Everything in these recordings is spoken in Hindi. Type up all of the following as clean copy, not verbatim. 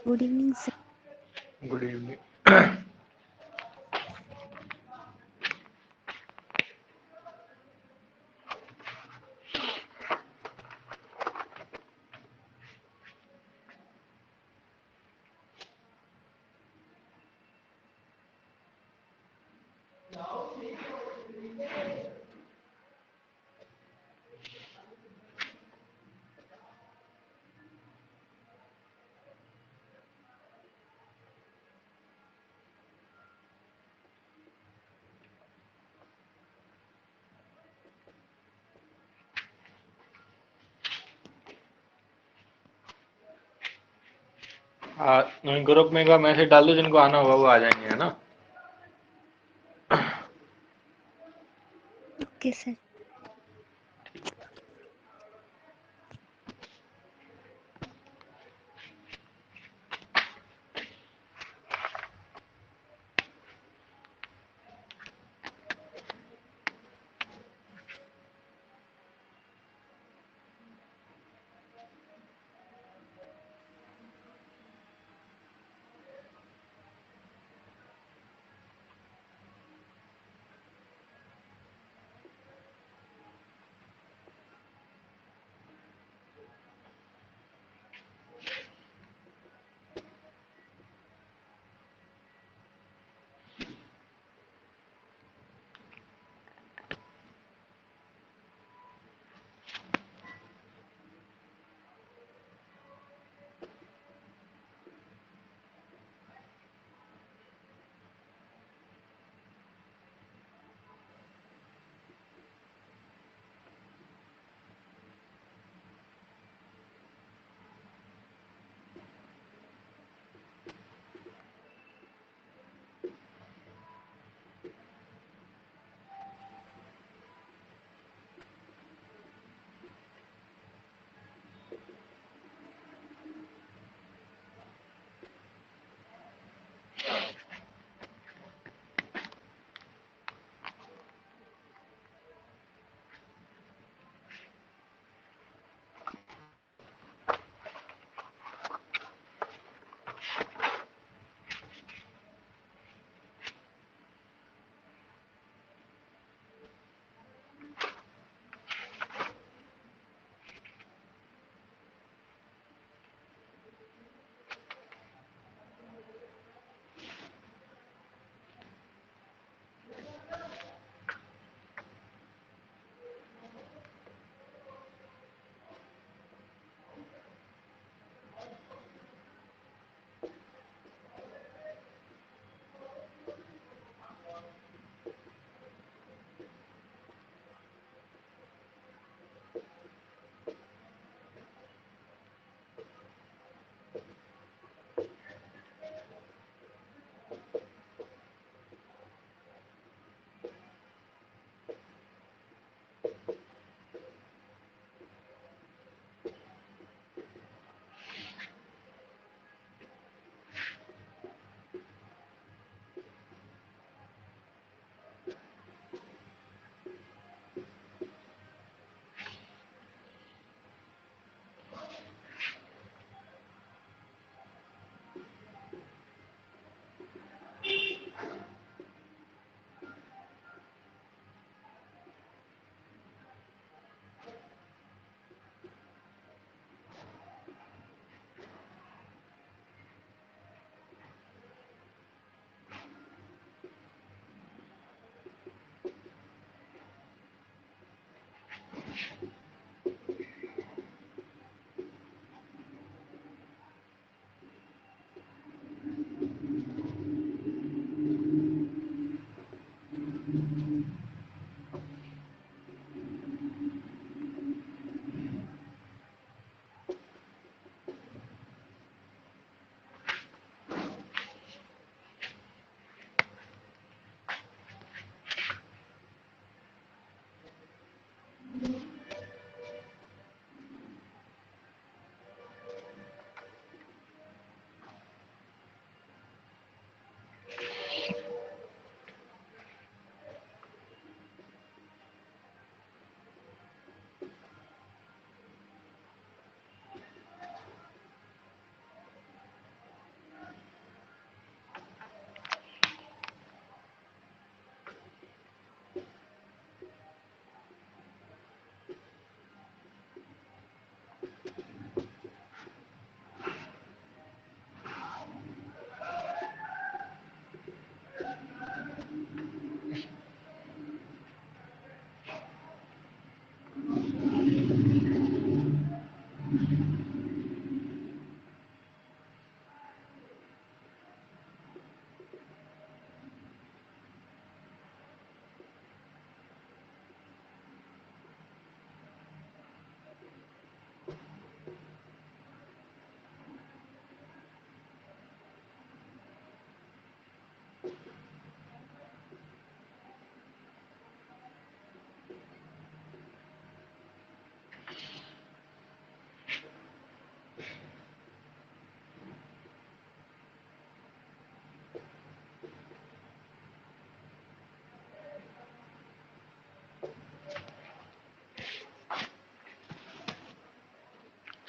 Good evening sir. Good evening. Group में का मैसेज डाल दो, जिनको आना होगा वो आ जाएंगे, है ना। Okay sir.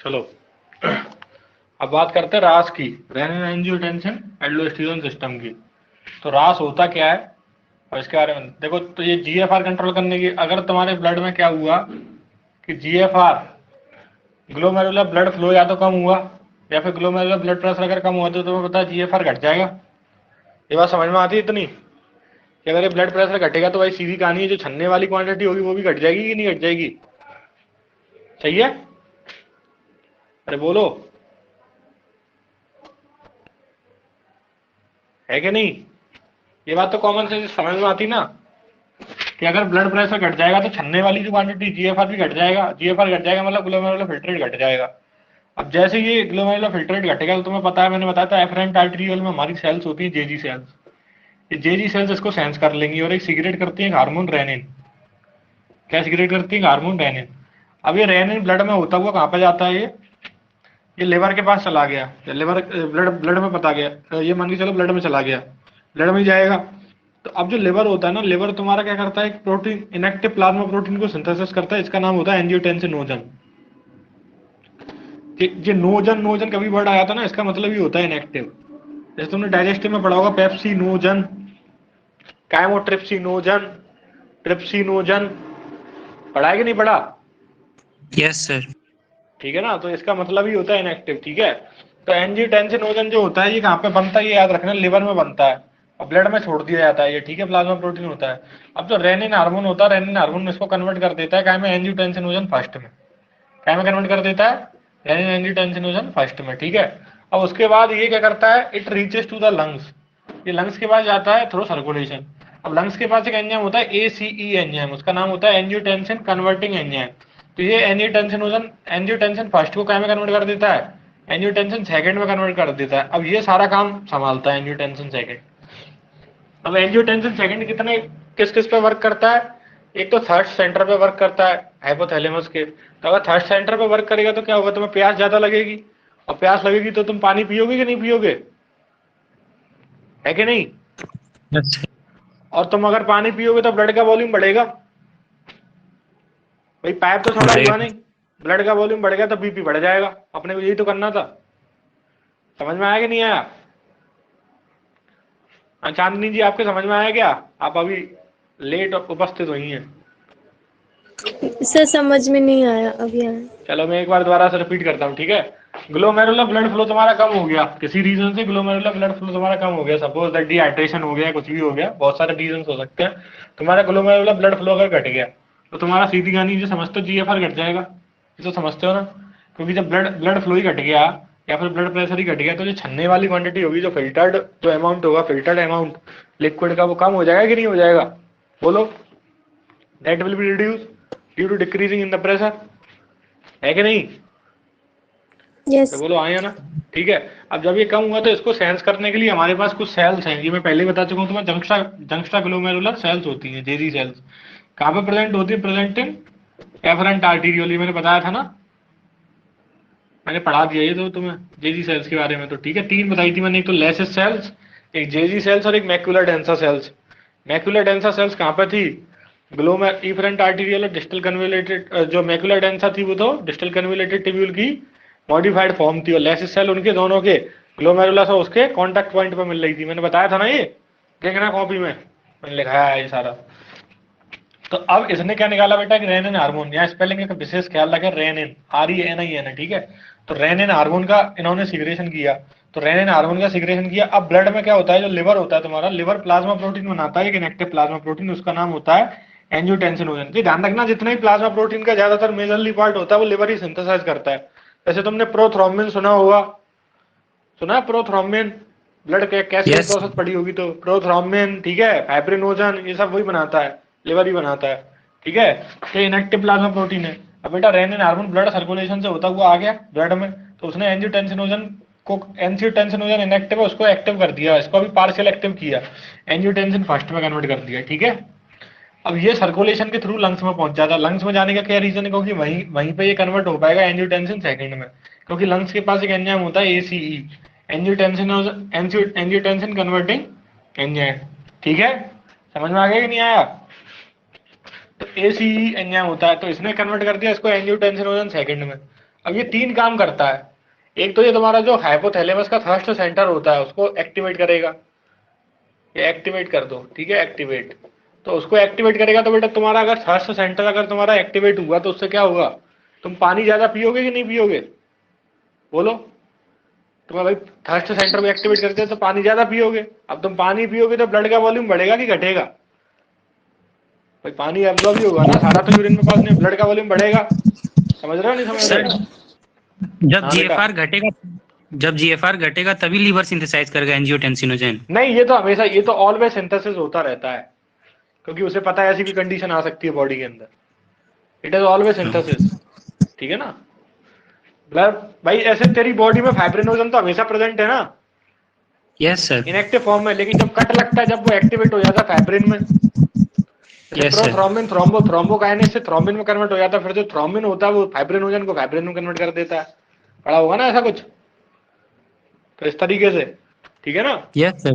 चलो अब बात करते हैं रास की, रेनिन एंजियोटेंसिन एल्डोस्टेरोन सिस्टम की। तो रास होता क्या है और इसके बारे में देखो। तो ये जीएफआर कंट्रोल करने की, अगर तुम्हारे ब्लड में क्या हुआ कि जीएफआर ग्लोमेरुलर ब्लड फ्लो या तो कम हुआ या फिर ग्लोमेरुलर ब्लड प्रेशर अगर कम हुआ तो तुम्हें पता है जीएफआर घट जाएगा। ये बात समझ में आती है इतनी कि अगर ये ब्लड प्रेशर घटेगा तो भाई सीधी कहानी है, जो छन्ने वाली क्वांटिटी होगी वो भी घट जाएगी कि नहीं घट जाएगी? सही है? अरे बोलो, है कि नहीं? ये बात तो कॉमन सेंस समझ में आती ना कि अगर ब्लड प्रेशर घट जाएगा तो छन्ने वाली जो क्वांटिटी जीएफआर भी घट जाएगा। जीएफआर घट जाएगा मतलब ग्लोमेरुलर फिल्ट्रेट घट जाएगा। अब जैसे ये ग्लोमेरुलर फिल्ट्रेट घटेगा तो तुम्हें पता है, मैंने बताया था एफरेंट आर्टरियोल में हमारी सेल्स होती है जेजी सेल्स। ये जेजी सेल्स इसको सेंस कर लेंगी और एक सिगरेट करती है हार्मोन रेनिन। क्या सिगरेट करती है? Hormone renin. अब ये रेनिन ब्लड में होता हुआ कहाँ पे जाता है? ये लिवर के पास चला गया, लिवर ब्लड ब्लड में पता गया, ये मान के चलो ब्लड में चला गया, ब्लड में ही जाएगा। तो अब जो लिवर होता है ना, लिवर तुम्हारा क्या करता है, एक प्रोटीन इनएक्टिव प्लाज्मा प्रोटीन को सिंथेसिस करता है, इसका नाम होता है एंजियोटेंसिनोजन। ये नोजन नोजन कभी वर्ड आया था ना, इसका मतलब ही होता है इनएक्टिव। जैसे तुमने डाइजेस्टिव में पढ़ा होगा पेप्सिनोजन, काइमोट्रिप्सिनोजन, ट्रिप्सिनोजन, पढ़ा है कि नहीं पढ़ा? Yes sir. ठीक है ना, तो इसका मतलब ही होता है इनएक्टिव। ठीक है, तो एंजियोटेंसिनोजन जो होता है ये कहाँ पे बनता है, ये याद रखना, लिवर में बनता है और ब्लड में छोड़ दिया जाता है ये। ठीक है, प्लाज्मा प्रोटीन होता है। अब जो रेनिन हार्मोन होता है, रेनिन हार्मोन इसको कन्वर्ट कर देता है क्या में, एंजियोटेंसिनोजन फर्स्ट में। क्या में कन्वर्ट कर देता है? रेनिन एंजियोटेंसिनोजन फर्स्ट में। ठीक है, अब उसके बाद ये क्या करता है, it reaches to the lungs. ये लंग्स के पास जाता है थ्रू सर्कुलेशन। अब लंग्स के पास एक एंजाइम होता है एसीई एंजाइम, उसका नाम होता है एंजियोटेंसिन कन्वर्टिंग एंजाइम। तो ये एंजियोटेंसिनोजन एंजियोटेंसिन फर्स्ट को क्या में कन्वर्ट कर देता है, एंजियोटेंसिन सेकंड में कन्वर्ट कर देता है। अब ये सारा काम संभालता है एंजियोटेंसिन सेकंड। अब एंजियोटेंसिन सेकंड कितने किस किस पे वर्क करता है? एक तो थर्स्ट सेंटर पे वर्क करता है हाइपोथैलेमस के। तो अगर थर्स्ट सेंटर पे वर्क करेगा तो क्या होगा, तुम्हें प्यास ज्यादा लगेगी, और प्यास लगेगी तो तुम पानी पियोगे कि नहीं पियोगे? है कि नहीं? यस। और तुम अगर पानी पियोगे तो ब्लड का वॉल्यूम बढ़ेगा। भाई पाइप तो छोड़ा हुआ नहीं, ब्लड का वॉल्यूम बढ़ गया तो बीपी बढ़ जाएगा। अपने को यही तो करना था। समझ में आया कि नहीं आया? चांदनी जी आपके समझ में आया क्या? आप अभी लेट उपस्थित हुई हैं। सर समझ में नहीं आया अभी आया। चलो मैं एक बार दोबारा से रिपीट करता हूँ। ठीक है, ग्लोमेरुलर ब्लड फ्लो तुम्हारा कम हो गया, किसी रीजन से ग्लोमेरुलर ब्लड फ्लो तुम्हारा कम हो गया, सपोज दैट डिहाइड्रेशन हो गया, कुछ भी हो गया, बहुत सारे रीजन हो सकते हैं। तुम्हारा ग्लोमेरुलर ब्लड फ्लो अगर घट गया तो तुम्हारा सीधी कहानी जो समझते हो जीएफआर घट जाएगा। ये तो समझते हो ना, क्योंकि जब ब्लड ब्लड फ्लो ही घट गया या फिर ब्लड प्रेशर ही घट गया तो जो छन्ने वाली क्वांटिटी होगी, जो फिल्टर्ड जो अमाउंट होगा, फिल्टर्ड अमाउंट लिक्विड का, वो कम हो जाएगा कि नहीं हो जाएगा? बोलो, that will be reduce due to decreasing in the pressure. है कि नहीं? यस। तो बोलो आया ना। ठीक है, अब जब ये कम हुआ तो इसको सेंस करने के लिए हमारे पास कुछ सेल्स हैं। ये मैं पहले ही बता चुका हूँ तुम्हें, जंक्स्टा ग्लोमेरुलर सेल्स होती हैं, जेजी सेल्स। कहाँ पे प्रेजेंट होती है? Present in afferent arteriole. मैंने बताया था ना, मैंने पढ़ा दिया ये तो तुम्हें जेजी सेल्स के बारे में। तो ठीक है, तीन बताई थी मैंने, एक तो लेसिस सेल्स, एक जेजी सेल्स और एक macula densa cells. Macula densa cells कहाँ पे थी? ग्लोमेर इफरेंट आर्टीरियल और डिस्टल कन्वोलेटेड। जो मैक्यूलर डेंसा थी वो तो डिस्टल कन्वोलेटेड टिब्यूल की मॉडिफाइड फॉर्म थी, और लेसिस सेल उनके दोनों के ग्लोमेरुलस और उसके कॉन्टैक्ट पॉइंट पे मिल रही थी। मैंने बताया था ना, ये देखना कॉपी में मैंने लिखाया है ये सारा। तो अब इसने क्या निकाला बेटा, कि रेनिन हार्मोन, यहाँ स्पेलिंग का विशेष ख्याल रखें, रेनिन RENIN है। ठीक है, तो रेनिन हार्मोन का इन्होंने सिग्रेशन किया। तो रेनिन हार्मोन का सिग्रेशन किया। अब ब्लड में क्या होता है, जो लिवर होता है तुम्हारा, लिवर प्लाज्मा प्रोटीन बनाता है, एक इनएक्टिव प्लाज्मा प्रोटीन, उसका नाम होता है एंजियोटेंसिनोजन। जी ध्यान रखना, जितना ही प्लाज्मा प्रोटीन का ज्यादातर मेजरली पार्ट होता है वो लिवर ही सिंथेसाइज करता है। जैसे तुमने प्रोथ्रोम्बिन सुना होगा, सुना है प्रोथ्रोम्बिन? ब्लड के कैसे Yes. प्रोसेस पड़ी होगी तो प्रोथ्रोम्बिन। ठीक है, फाइब्रिनोजन, ये सब वही बनाता है, लिवर ही बनाता है। ठीक है, ये इनएक्टिव प्लाज्मा प्रोटीन है। अब बेटा रेनिन हार्मोन ब्लड सर्कुलेशन से होता हुआ आ गया ब्लड में, तो उसने एंजियोटेंसिनोजन को, एंजियोटेंसिनोजन इनएक्टिव है उसको एक्टिव कर दिया, इसको अभी पार्शियल एक्टिव किया, एंजियोटेंसिन फर्स्ट में कन्वर्ट कर दिया। ठीक है, अब ये सर्कुलेशन के थ्रू लंग्स में पहुंच जाता है। लंग्स में जाने का क्या रीजन है, क्योंकि वहीं वहीं पे ये कन्वर्ट हो पाएगा एंजियोटेंसिन सेकंड में, क्योंकि लंग्स के पास एक एंजाइम होता है ACE, angiotensin angiotensin converting enzyme. ठीक है, समझ में आ गया कि नहीं आया? तो ACE एंजाइम होता है, तो इसने कन्वर्ट कर दिया इसको एंजियोटेंसिनोजन सेकंड में। अब ये 3 काम करता है। एक तो ये तुम्हारा जो हाइपोथैलेमस का थर्स्ट सेंटर होता है उसको एक्टिवेट करेगा, ये एक्टिवेट कर दो, ठीक है, एक्टिवेट। तो उसको एक्टिवेट करेगा तो बेटा तुम्हारा अगर थर्स्ट सेंटर अगर तुम्हारा एक्टिवेट हुआ तो उससे क्या होगा, तुम पानी ज्यादा पियोगे कि नहीं पियोगे, बोलो। तुम्हें भाई थर्स्ट सेंटर को एक्टिवेट करते हैं तो पानी ज्यादा पियोगे। अब तुम पानी पियोगे तो ब्लड का वॉल्यूम बढ़ेगा कि घटेगा, भाई पानी एब्जॉर्ब ही होगा ना, सारा तो यूरिन में पास नहीं, ब्लड का वॉल्यूम बढ़ेगा। समझ रहे हो नहीं समझ रहे सर हो? जब हाँ बेटा, जीएफआर घटेगा, जब जीएफआर घटेगा तभी लीवर सिंथेसाइज करेगा एंजियोटेंसिनोजेन। नहीं ये तो हमेशा, ये तो ऑलवेज सिंथेसिस होता रहता है, क्योंकि उसे पता है ऐसी भी कंडीशन आ सकती है बॉडी के अंदर। इट इज ऑलवेज सिंथेसिस, ठीक है ना। ब्लड भाई ऐसे तेरी बॉडी में फाइब्रिनोजन तो हमेशा प्रेजेंट है ना, यस सर। इनएक्टिव फॉर्म में, लेकिन जब कट लगता है जब वो एक्टिवेट हो जाता है फाइब्रिन में, जैसे यस सर। प्रोथ्रोम्बिन थ्रोम्बोकाइनेस से थ्रोम्बिन में कन्वर्ट हो जाता है, फिर जो थ्रोम्बिन होता है वो फाइब्रिनोजन को फाइब्रिन में कन्वर्ट कर देता है। पढ़ा होगा ना ऐसा कुछ, तो इस तरीके से, ठीक है ना। Yes sir.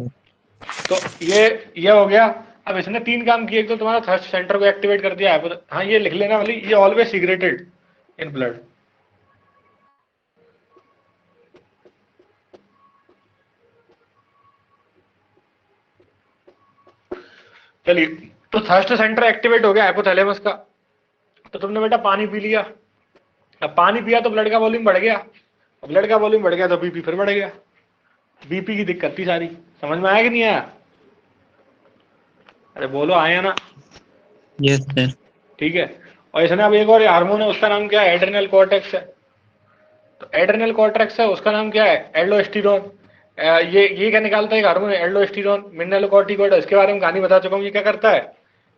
तो ये हो गया। अब इसने 3 काम किए, एक तो तुम्हारा थर्स्ट सेंटर को एक्टिवेट कर दिया है, हाँ ये लिख लेना वाली, ये ऑलवेज सीक्रेटेड इन ब्लड। चलिए, तो थर्स्ट सेंटर एक्टिवेट हो गया हाइपोथैलेमस का, तो तुमने बेटा पानी पी लिया। अब पानी पिया तो ब्लड का वॉल्यूम बढ़ गया, अब ब्लड का वॉल्यूम बढ़ गया तो बीपी फिर बढ़ गया, बीपी की दिक्कत थी सारी। समझ में आया कि नहीं आया? अरे बोलो, आया ना? Yes sir. ठीक है। और इसने अब एक और हार्मोन है, उसका नाम क्या है, एड्रेनल कॉर्टेक्स है। तो एड्रेनल कॉर्टेक्स है, उसका नाम क्या है, एल्डोस्टेरोन। ये क्या निकालता है, एक हार्मोन है एल्डोस्टेरोन, मिनरलोकॉर्टिकॉइड, इसके बारे में कहानी बता चुका हूँ। ये क्या करता है,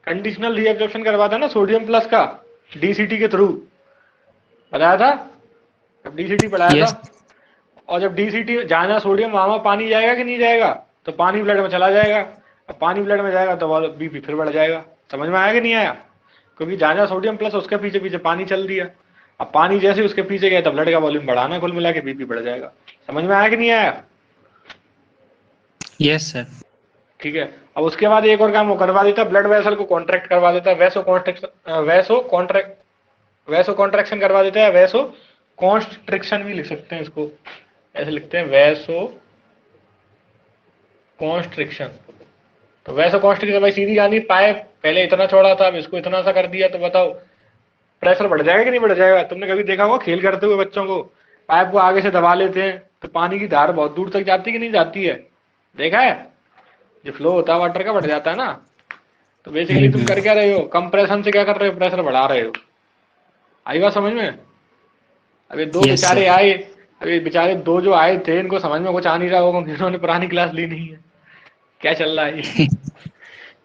कंडीशनल रीएब्जॉर्प्शन करवाता है ना सोडियम प्लस का, डीसीटी के थ्रू, बताया था जब डीसीटी पढ़ाया यस। था। और जब डीसीटी जहाँ जहाँ सोडियम वहां पानी जाएगा कि नहीं जाएगा, तो पानी ब्लड में चला जाएगा। अब पानी ब्लड में जाएगा तो बीपी फिर बढ़ जाएगा। समझ में आया कि नहीं आया? क्योंकि जहाँ जहाँ सोडियम प्लस उसके पीछे पीछे पानी चल दिया, अब पानी जैसे उसके पीछे गया तो ब्लड का वॉल्यूम बढ़ाना, कुल मिला के बीपी बढ़ जाएगा। समझ में आया कि नहीं आया? Yes sir. ठीक है। अब उसके बाद एक और काम वो करवा देता है, ब्लड वेसल को कॉन्ट्रैक्ट करवा देता है, वैसो कॉन्ट्रैक्शन करवा देता है, वैसो कॉन्स्ट्रिक्शन भी लिख सकते हैं इसको, ऐसे लिखते हैं वैसो कॉन्स्ट्रिक्शन। तो वैसो कॉन्स्ट्रिक्शन भाई सीधी जानी, पाइप पहले इतना चौड़ा था, अब इसको इतना सा कर दिया, तो बताओ प्रेशर बढ़ जाएगा कि नहीं बढ़ जाएगा? तुमने कभी देखा होगा खेल करते हुए बच्चों को, पाइप को आगे से दबा लेते हैं तो पानी की धार बहुत दूर तक जाती कि नहीं जाती है, देखा है? जो फ्लो होता है वाटर का बढ़ जाता है ना। तो बेसिकली तुम कर क्या रहे हो, कंप्रेशन से क्या कर रहे हो, प्रेशर बढ़ा रहे हो। आई बात समझ में? अभी दो Yes, बेचारे sir. आए, अभी बेचारे दो जो आए थे, इनको समझ में कुछ आ नहीं रहा होगा, इन्होंने पुरानी क्लास ली नहीं है, क्या चल रहा है ये?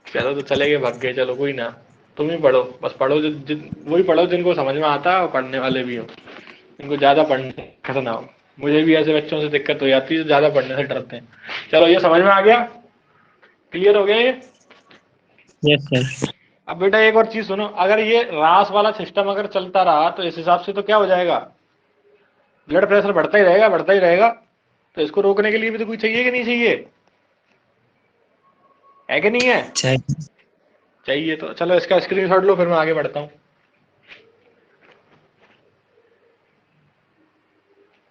चलो तो चले गए, भाग गए, चलो कोई ना। तुम ही पढ़ो, बस पढ़ो वही पढ़ो जिनको समझ में आता है और पढ़ने वाले भी हो, इनको ज्यादा पढ़ने का ना हो। मुझे भी ऐसे बच्चों से दिक्कत हो जाती है, ज्यादा पढ़ने से डरते हैं। चलो ये समझ में आ गया, क्लियर हो गया ये? Yes sir. अब बेटा एक और चीज सुनो, अगर ये रास वाला सिस्टम अगर चलता रहा तो इस हिसाब से तो क्या हो जाएगा, ब्लड प्रेशर बढ़ता ही रहेगा, बढ़ता ही रहेगा। तो इसको रोकने के लिए भी तो कोई चाहिए कि नहीं चाहिए, है कि नहीं है? चाहिए। तो चलो इसका स्क्रीनशॉट लो, फिर मैं आगे बढ़ता हूँ।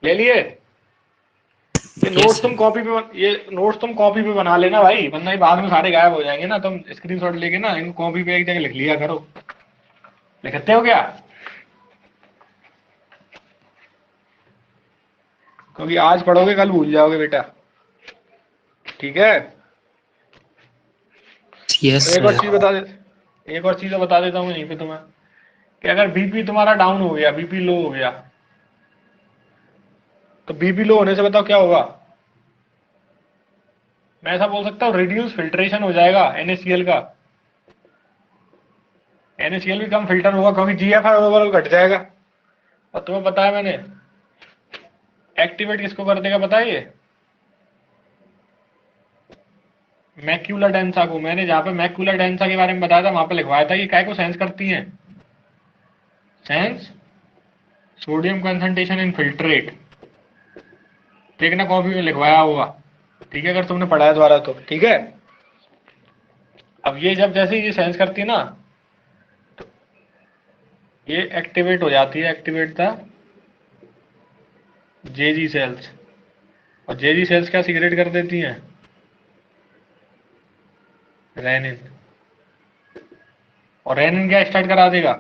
ले लिए? ये नोट्स तुम कॉपी पे ये नोट्स तुम कॉपी पे बना लेना भाई, वरना ही बाद में सारे गायब हो जाएंगे ना। तुम स्क्रीनशॉट लेके ना इनको कॉपी पे एक जगह लिख लिया करो। लिखते हो क्या? क्योंकि आज पढ़ोगे कल भूल जाओगे बेटा, ठीक है? यस तो एक और सर। चीज बता दे, एक और चीज बता देता हूँ यहीं पे तुम्हें, कि अगर बीपी तुम्हारा डाउन हो गया, बीपी लो हो गया, तो बीपी लो होने से बताओ क्या होगा? मैं ऐसा बोल सकता हूँ, रिड्यूस फिल्ट्रेशन हो जाएगा NaCl का, NaCl भी कम फिल्टर होगा, क्योंकि GFR ओवरऑल घट जाएगा। और तुम्हें पता है मैंने एक्टिवेट किसको कर देगा, बताइए? मैक्यूलर डेंसा को। मैंने जहाँ पे मैक्यूलर डेंसा के बारे में बताया था वहां पे लिखवाया था कि काय को सेंस करती हैं, sense sodium concentration in filtrate. देखना कॉपी में लिखवाया होगा, ठीक है, अगर तुमने पढ़ाया द्वारा तो, ठीक है। अब ये जब जैसे ये सेंस करती है ना, तो ये एक्टिवेट हो जाती है, एक्टिवेट था जेजी सेल्स, और जेजी सेल्स क्या सीक्रेट कर देती हैं? रेनिन, और रेनिन क्या स्टार्ट करा देगा?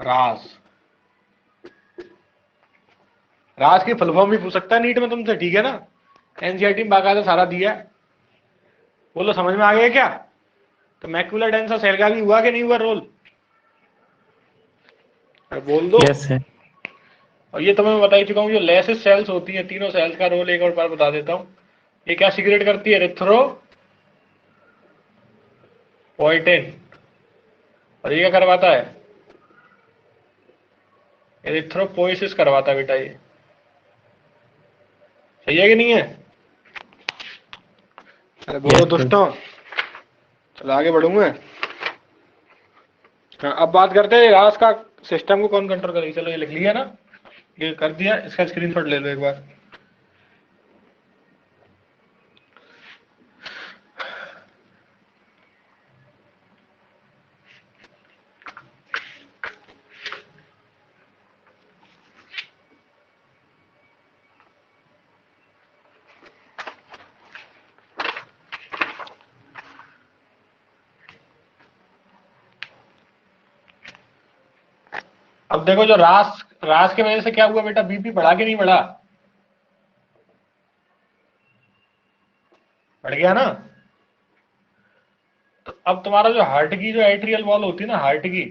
रास। रास की फुल फॉर्म भी पूछ सकता है नीट में तुमसे, ठीक है ना? एनसीईआरटी में बाकायदा सारा दिया है। बोलो समझ में आ गया क्या? तो मैक्यूलर डेंसा सेल का भी हुआ कि नहीं हुआ रोल? बोल दो। Yes sir. और ये तो मैं बता ही चुका हूँ, जो लेसिस सेल्स होती है, तीनों सेल्स का रोल एक और बार बता देता हूँ। ये क्या सीक्रेट करती है? एरिथ्रोपोइटिन। और ये क्या करवाता है? एरिथ्रोपोइसिस करवाता है बेटा। ये सही है कि नहीं है? अरे बोलो यस सर। दोस्तों, चलो आगे बढ़ूंगा। हाँ, अब बात करते हैं रास का सिस्टम को कौन कंट्रोल करेगी। चलो ये लिख लिया ना, ये कर दिया, इसका स्क्रीनशॉट ले लो एक बार। अब देखो, जो रास रास की वजह से क्या हुआ बेटा? बीपी बढ़ा कि नहीं बढ़ा? बढ़ गया ना? तो अब तुम्हारा जो हार्ट की जो एट्रियल वॉल होती है ना, हार्ट की,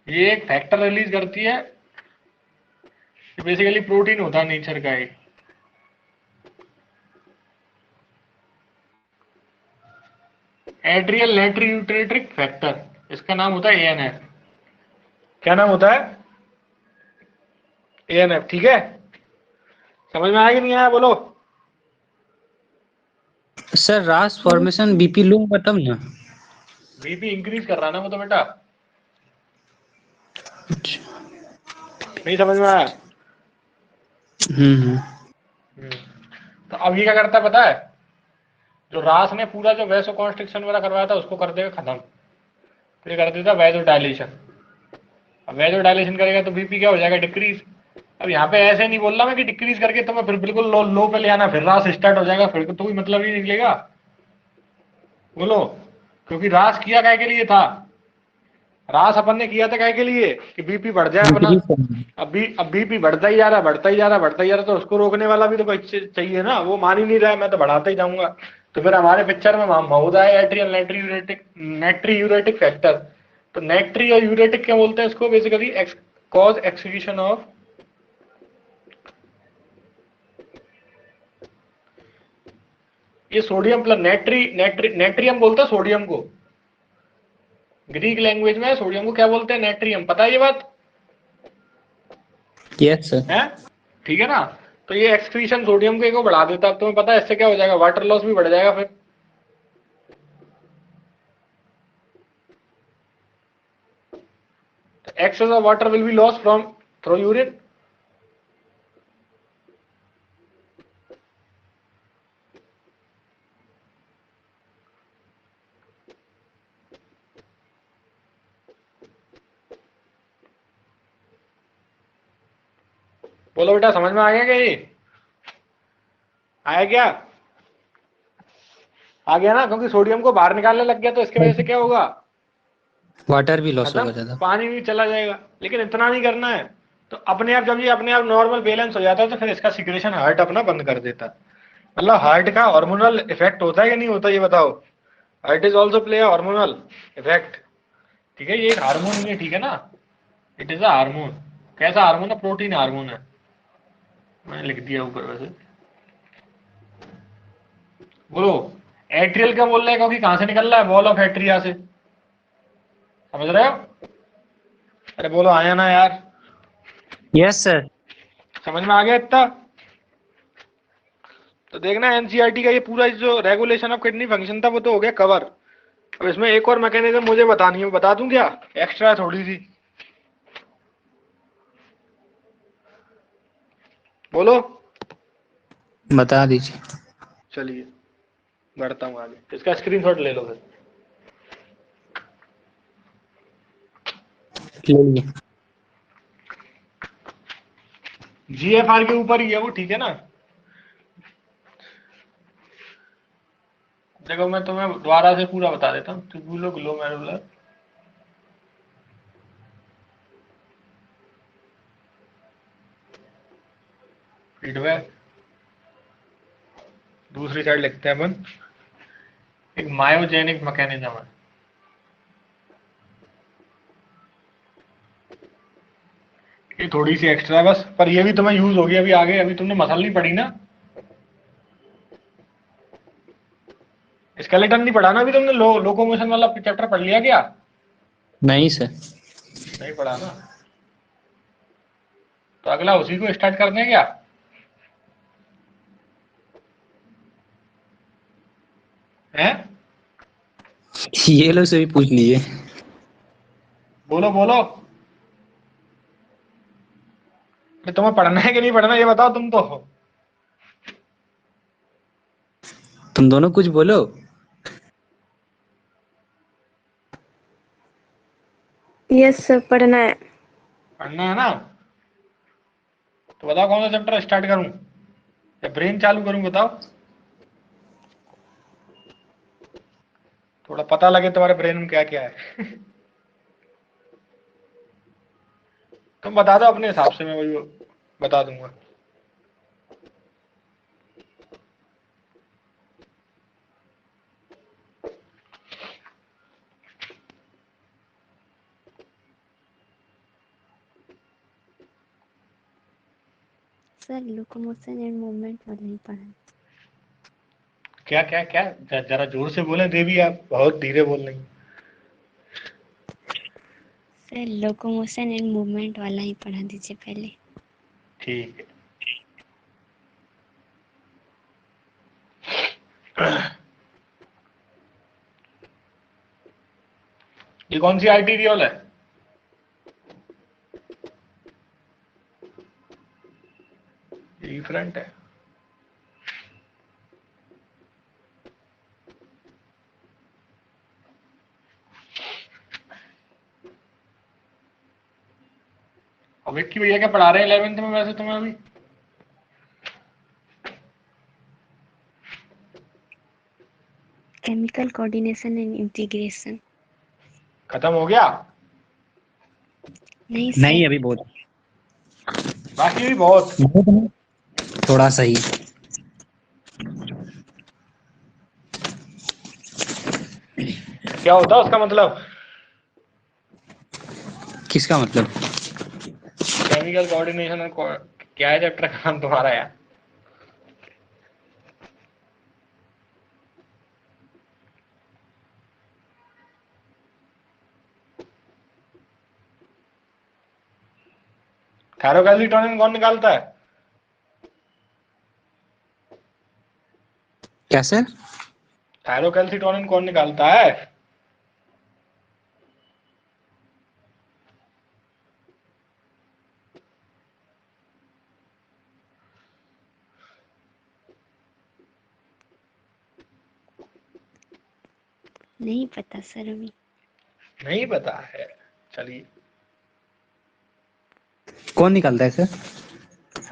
ये एक फैक्टर रिलीज करती है। बेसिकली प्रोटीन होता है नेचर का एक, एड्रियल नाइट्रोयूरेटिक फैक्टर। इसका नाम होता है एएनएफ। क्या नाम होता है? एएनएफ। ठीक है, समझ में आया कि नहीं आया? बोलो। सर रास फॉर्मेशन बीपी लो तब ना। बीपी इंक्रीज कर रहा है ना वो तो बेटा। अच्छा। नहीं समझ में आया? हम्म। तो अब ये क्या करता है पता है? जो रास ने पूरा जो वैसो कॉन्स्ट्रिक्शन वाला करवाया था उसको कर देगा खत्म। तो ये कर देता वैसो डायलेशन। अब वैसो डायलेशन करेगा तो बीपी क्या हो जाएगा? डिक्रीज। अब यहाँ पे ऐसे नहीं बोल रहा मैं कि डिक्रीज करके तुम्हें फिर बिल्कुल लो लो पे ले आना, फिर रास स्टार्ट हो जाएगा, फिर तो कोई मतलब ही निकलेगा। बोलो, क्योंकि रास किया काय के लिए था? रास अपन ने किया था काय के लिए? कि बीपी बढ़ जाए अपना। डिक्रीज करना। अब बीपी बढ़ता ही जा रहा है, बढ़ता ही जा रहा है, बढ़ता ही जा रहा है, तो उसको रोकने वाला भी तो कोई चाहिए ना। वो मान ही नहीं रहा है, मैं तो बढ़ाता ही जाऊंगा। तो फिर हमारे पिक्चर में मौजूद है एट्रियल नाइट्रीयूरेटिक फैक्टर। तो नाइट्री और यूरेटिक क्या बोलते हैं इसको? बेसिकली कॉज एक्सक्रीशन ऑफ, ये सोडियम प्लस नेट्रियम बोलते हैं सोडियम को। ग्रीक लैंग्वेज में सोडियम को क्या बोलते हैं? नेट्रियम। पता है ये बात? Yes sir. है, ठीक है ना? तो ये एक्सक्रीशन सोडियम को बढ़ा देता है। तुम्हें पता है इससे क्या हो जाएगा? वाटर लॉस भी बढ़ जाएगा फिर। Excess of water will be loss from through urine. बोलो बेटा, समझ में आ गया क्या? ये आया क्या? आ गया ना? क्योंकि सोडियम को बाहर निकालने लग गया तो इसकी वजह से क्या होगा? वाटर भी लॉस खत्म, होगा ज्यादा। पानी भी चला जाएगा। लेकिन इतना नहीं करना है। तो अपने आप, जब ये अपने आप नॉर्मल बैलेंस हो जाता है तो फिर इसका सिक्रेशन हार्ट अपना बंद कर देता है। मतलब हार्ट का हार्मोनल इफेक्ट होता है कि नहीं होता, ये बताओ। Heart is also play hormonal effect. ठीक है, ये एक हार्मोन ही है, ठीक है ना? It is a hormone. कैसा हार्मोन है? प्रोटीन हार्मोन है। मैंने लिख दिया ऊपर वैसे। बोलो, एट्रियल क्या बोल रहे हैं? क्योंकि कहां से निकल रहा है? वॉल ऑफ एट्रिया से। समझ रहे हो? अरे बोलो, आया ना यार? Yes sir. समझ में आ गया इतना? तो देखना एनसीईआरटी का ये पूरा जो रेगुलेशन ऑफ किडनी फंक्शन था वो तो हो गया कवर। अब इसमें एक और मैकेनिज्म मुझे बतानी है, बता दूं क्या? एक्स्ट्रा है थोड़ी सी, बोलो। बता दीजिए। चलिए बढ़ता हूँ आगे, इसका स्क्रीनशॉट ले लो फिर। ले लिए। जीएफआर के ऊपर ही है वो, ठीक है ना? देखो मैं तुम्हें दोबारा से पूरा बता देता हूँ। ट्यूबुलो ग्लोमेरुलर फीडबैक, दूसरी साइड लिखते हैं अपन, एक मायोजेनिक मैकेनिज्म है। ये थोड़ी सी एक्स्ट्रा है बस, पर ये भी तुम्हें यूज होगी अभी आगे। अभी तुमने मसल नहीं पढ़ी ना, स्केलेटन नहीं पढ़ा ना अभी तुमने। लोकोमोशन वाला चैप्टर पढ़ लिया क्या? नहीं सर। नहीं पढ़ा ना, तो अगला उसी को स्टार्ट करते हैं क्या? हैं? ये लोग से भी पूछ लिए। बोलो बोलो, तुम्हें पढ़ना है कि नहीं पढ़ना ये बताओ तुम तो। तुम दोनों कुछ बोलो। यस सर, पढ़ना है। पढ़ना है ना, तो बताओ कौन सा चैप्टर स्टार्ट करूं या ब्रेन चालू करूं, बताओ। थोड़ा पता लगे तुम्हारे ब्रेन में क्या क्या है। तुम बता दो अपने हिसाब से, मैं वही बता दूंगा। सर लोकोमोशन एंड मूवमेंट वाला ही पढ़ा है। क्या क्या क्या? जरा जोर से बोलें देवी, आप बहुत धीरे बोल रही हैं। सर लोकोमोशन एंड मूवमेंट वाला ही पढ़ा दीजिए पहले। ठीक है। ये कौन सी आर्टीरियल है? ये फ्रंट है। और विक्की भैया क्या पढ़ा रहे हैं 11th में वैसे तुम्हें अभी? Chemical coordination and integration. खत्म हो गया? नहीं सर। नहीं अभी बहुत बाकी भी बहुत। थोड़ा सही। क्या होता है उसका मतलब? किसका मतलब? केमिकल कोऑर्डिनेशन क्या है चैप्टर का नाम तुम्हारा यार? थायरोकैल्सिटोनिन कौन निकालता है? क्या सर? थायरोकैल्सिटोनिन कौन निकालता है? नहीं पता सर अभी। नहीं पता है, चलिए। कौन निकालता है सर?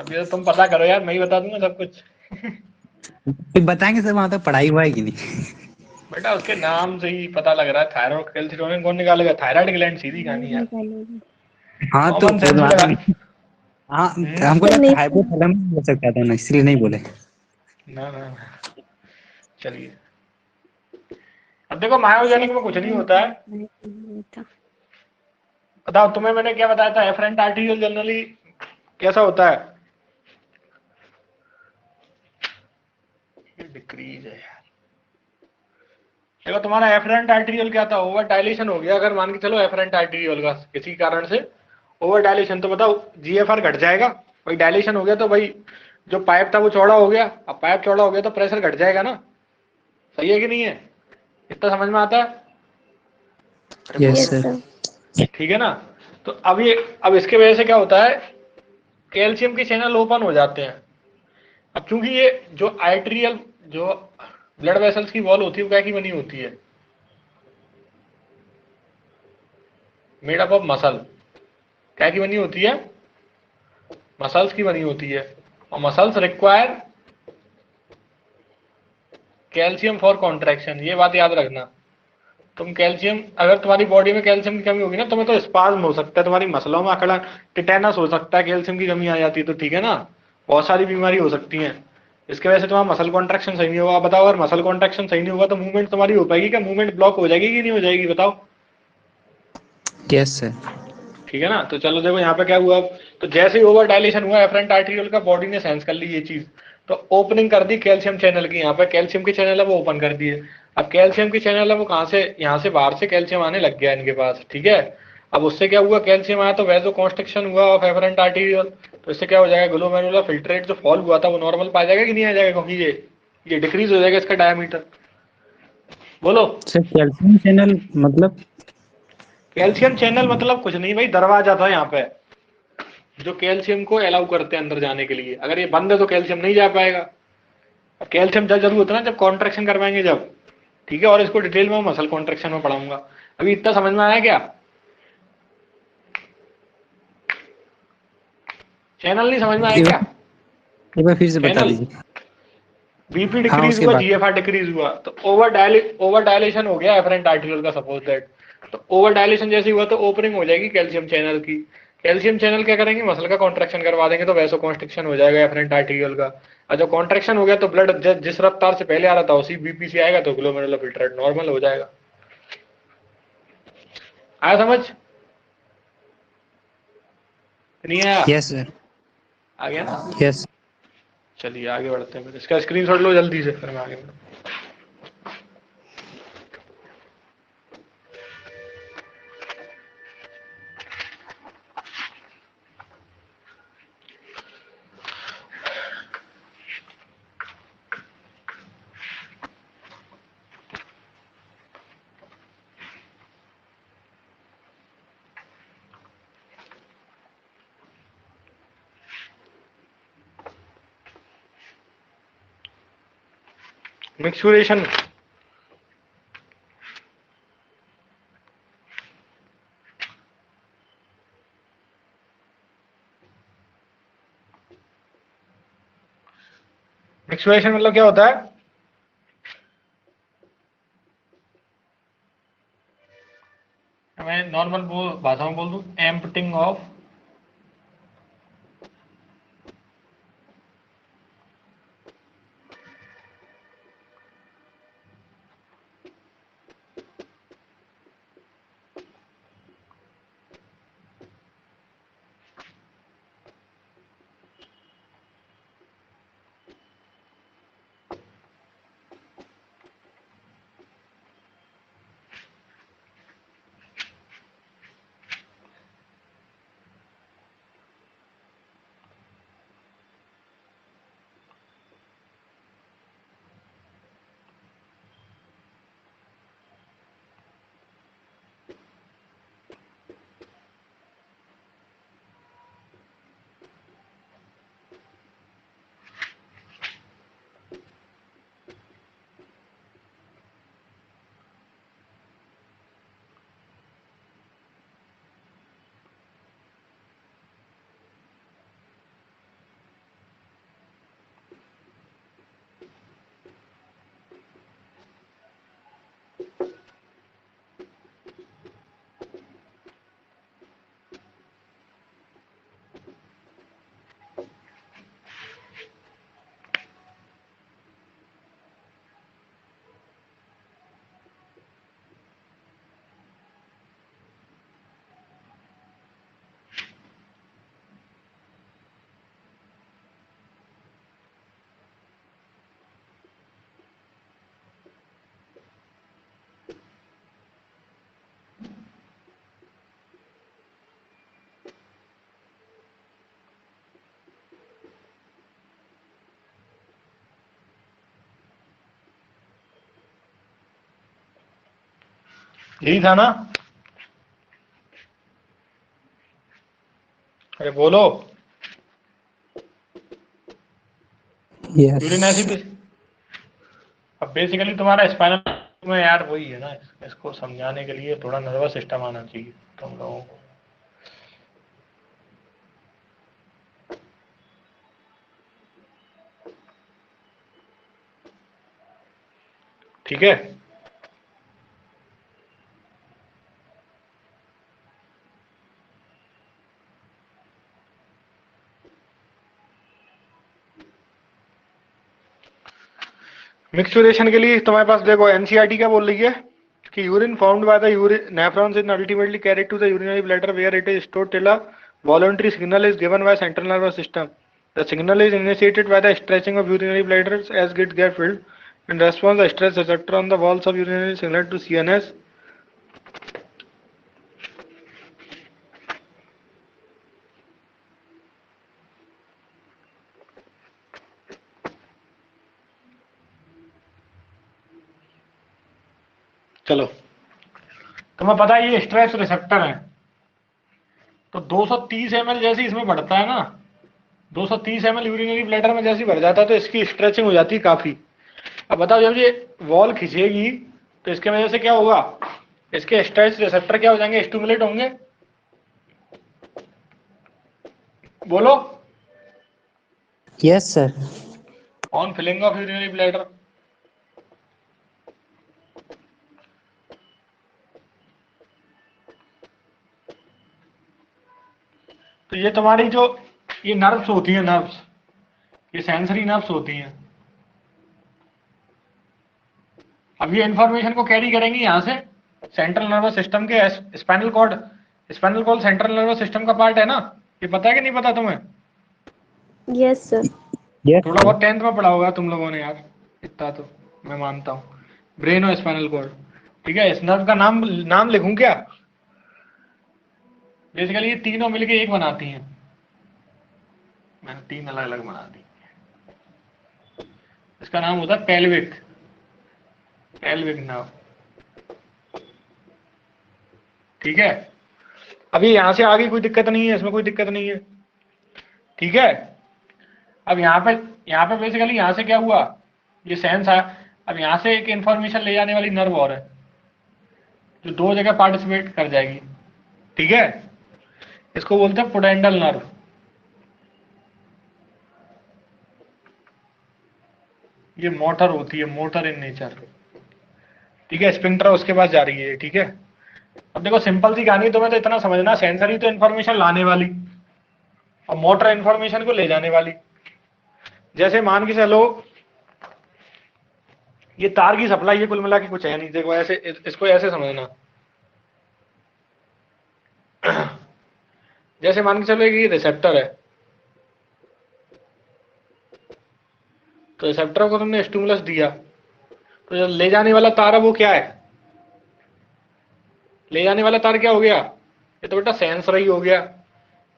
अभी तो तुम पता करो यार, मैं ही बता दूंगा सब कुछ। फिर बताएंगे सर वहां तक पढ़ाई हुआ है कि नहीं? बेटा उसके नाम से ही पता लग रहा है। थायरोकैल्सिटोनिन कौन निकालेगा? थायराइड ग्लैंड सीधी कहानी नहीं यार, निकालेगी। हाँ तो कॉमन सेंस भी वहाँ लगा। तक। हाँ हमको सर लगा नहीं। हाइपोथैलेमस हो सकता था ना, इसलिए नहीं बोले। ना ना ना, चलिए। अब देखो मायोजेनिक सर में कुछ नहीं होता है। नहीं था। बताओ तुम्हें मैंने क्या बताया था? एफरेंट आर्टीरियल जनरली कैसा होता है? ये डिक्रीज है यार। देखो तुम्हारा एफरेंट आर्टीरियल क्या था? ओवर डायलेशन हो गया अगर मान के चलो एफरेंट आर्टीरियल का किसी कारण से ओवर डायलेशन, तो बताओ जीएफआर घट जाएगा। भाई डायलेशन हो गया तो भाई जो पाइप था वो चौड़ा हो गया, अब पाइप चौड़ा हो गया तो प्रेशर घट जाएगा ना, सही है कि नहीं है? इतना समझ में आता है? Yes yes sir. सर। ठीक है ना? तो अब इसके वजह से क्या होता है, कैल्शियम के चैनल ओपन हो जाते हैं। अब क्योंकि ये जो आर्टेरियल जो ब्लड वेसल्स की वॉल होती है वो क्या की बनी होती है, मेड अप ऑफ मसल, क्या की बनी होती है, मसल्स की बनी होती है, और muscles require calcium for contraction, ये बात याद रखना। तुम कैल्शियम, अगर तुम्हारी बॉडी में कैल्शियम की कमी होगी ना, तुम्हें तो स्पाज्म हो सकता है, तुम्हारी मसलों में अकड़ा, टिटेनस हो सकता है, कैल्शियम की कमी आ जाती है तो, ठीक है ना, बहुत सारी बीमारी हो सकती है। इसके वजह से तुम्हारा मसल कॉन्ट्रैक्शन सही नहीं होगा। बताओ, अगर मसल कॉन्ट्रैक्शन सही नहीं होगा तो मूवमेंट तुम्हारी हो पाएगी क्या? मूवमेंट ब्लॉक हो जाएगी कि नहीं हो जाएगी, बताओ? Yes sir. ठीक है ना? तो चलो देखो यहाँ पे क्या हुआ। तो जैसे ही ओवर डायलेशन हुआ एफरेंट आर्टेरियल का, बॉडी ने सेंस कर ली ये चीज, तो ओपनिंग कर दी कैल्शियम चैनल की। यहाँ पे कैल्शियम के चैनल है वो ओपन कर दिए। अब कैल्शियम की चैनल है वो कहाँ से, यहाँ से बाहर से कैल्शियम आने लग गया इनके पास, ठीक है। अब उससे क्या हुआ, कैल्शियम आया तो वैसो कॉन्स्ट्रिक्शन हुआ ऑफ एफरेंट आर्टेरियल, तो इससे क्या हो जाएगा, ग्लोमेरुलर फिल्ट्रेट जो फॉल हुआ था वो नॉर्मल पा जाएगा कि नहीं आ जाएगा, क्योंकि ये डिक्रीज हो जाएगा इसका डायमीटर। बोलो। सर कैल्शियम चैनल मतलब? कैल्शियम चैनल मतलब कुछ नहीं भाई, दरवाजा था यहाँ पे जो कैल्शियम को अलाउ करते हैं अंदर जाने के लिए। अगर ये बंद है तो कैल्शियम नहीं जा पाएगा। अब कैल्शियम जब जरूर होता है ना, जब कॉन्ट्रैक्शन करवाएंगे जब, ठीक है। और इसको डिटेल में मसल कॉन्ट्रैक्शन में पढ़ाऊंगा। अभी इतना समझ में आया क्या? चैनल नहीं समझ में आया क्या? एक बार फिर से बता चैनल, दीजिए। बीपी हाँ डिक्रीज उसके हुआ, बाद। जीएफआर डिक्रीज हुआ, तो ओवर डायलेशन हो गया एफरेंट आर्टेरियल का, सपोज दैट। तो ओवर डायलेशन जैसे हुआ तो ओपनिंग हो जाएगी कैल्शियम चैनल की। कैल्शियम चैनल क्या करेंगे, मसल का कॉन्ट्रैक्शन करवा देंगे, तो वैसो कॉन्स्ट्रिक्शन हो जाएगा एफरेंट आर्टेरियल का। और जब कॉन्ट्रैक्शन हो गया तो ब्लड जिस रफ्तार से पहले आ रहा था उसी बीपी से आएगा, तो ग्लोमेरुलर फिल्ट्रेट नॉर्मल हो जाएगा। आया समझ? नहीं आया? Yes sir. आ गया ना? यस। चलिए आगे बढ़ते हैं, फिर इसका स्क्रीनशॉट लो जल्दी से, फिर मैं आगे बढ़ूँ। मिक्सुरेशन, मिक्सुरेशन मतलब क्या होता है? मैं नॉर्मल भाषा में बोल दूं, एम्पटिंग ऑफ यही था ना? अरे बोलो। Urine yes. एसिड। अब बेसिकली तुम्हारा स्पाइनल में यार वही है ना, इसको समझाने के लिए थोड़ा नर्वस सिस्टम आना चाहिए तुम लोगों को। ठीक है। मिक्सचुरेशन के लिए तुम्हारे पास देखो एनसीईआरटी क्या बोल रही है कि urine found by the urine nephrons in ultimately carried to the urinary bladder where it is stored till a voluntary signal is given by central nervous system. The signal is initiated by the stretching of urinary bladders as it get filled. In response, the stress receptor on the walls of urinary signal to CNS. चलो, तुम्हें पता है ये स्ट्रेस रिसेप्टर है, तो 230 ml जैसे इसमें बढ़ता है ना, 230 ml यूरिनरी ब्लैडर में जैसे भर जाता है तो इसकी स्ट्रेचिंग हो जाती है काफी। अब बताओ जब ये वॉल खिंचेगी तो इसके वजह से क्या होगा, इसके स्ट्रेस रिसेप्टर क्या हो जाएंगे, स्टिमुलेट होंगे। बोलो। Yes sir. On filling of urinary bladder, तो ये तुम्हारी जो ये नर्व्स होती हैं, नर्व्स, ये सेंसरी नर्व्स होती हैं। अब ये इंफॉर्मेशन को कैरी करेंगी यहाँ से सेंट्रल नर्वस सिस्टम के spinal cord. Spinal cord central nervous system का पार्ट है ना, ये पता है कि नहीं पता तुम्हें? Yes sir. थोड़ा बहुत 10th में पढ़ा होगा तुम लोगों ने यार, इतना तो मैं मानता हूँ। ब्रेन और स्पाइनल कॉर्ड, ठीक है। इस नर्व का नाम लिखूं क्या? बेसिकली ये तीनों मिलके एक बनाती हैं, मैंने 3 अलग अलग बना दी। इसका नाम होता है पेल्विक नर्व, ठीक है। अभी यहां से आगे कोई दिक्कत नहीं है, इसमें कोई दिक्कत नहीं है, ठीक है। अब यहाँ पे बेसिकली यहाँ से क्या हुआ, ये सेंस आया। अब यहाँ से एक इंफॉर्मेशन ले जाने वाली नर्व और है जो 2 जगह पार्टिसिपेट कर जाएगी, ठीक है। इसको बोलते हैं पोडेंडल नर्व। ये मोटर होती है, मोटर इन नेचर, ठीक है। स्पिंक्टर उसके पास जा रही है, ठीक है। अब देखो सिंपल सी कहानी, तुम्हें तो इतना समझना, सेंसरी तो इन्फॉर्मेशन लाने वाली और मोटर इन्फॉर्मेशन को ले जाने वाली। जैसे मान के चलो ये तार की सप्लाई है, कुल मिला के कुछ है नहीं। देखो ऐसे, इसको ऐसे समझना, जैसे मान के चलो ये रिसेप्टर है, तो रिसेप्टर को तुमने स्टिमुलस दिया, तो जो ले जाने वाला तार है वो क्या है, ले जाने वाला तार क्या हो गया, ये तो बेटा सेंसर ही हो गया।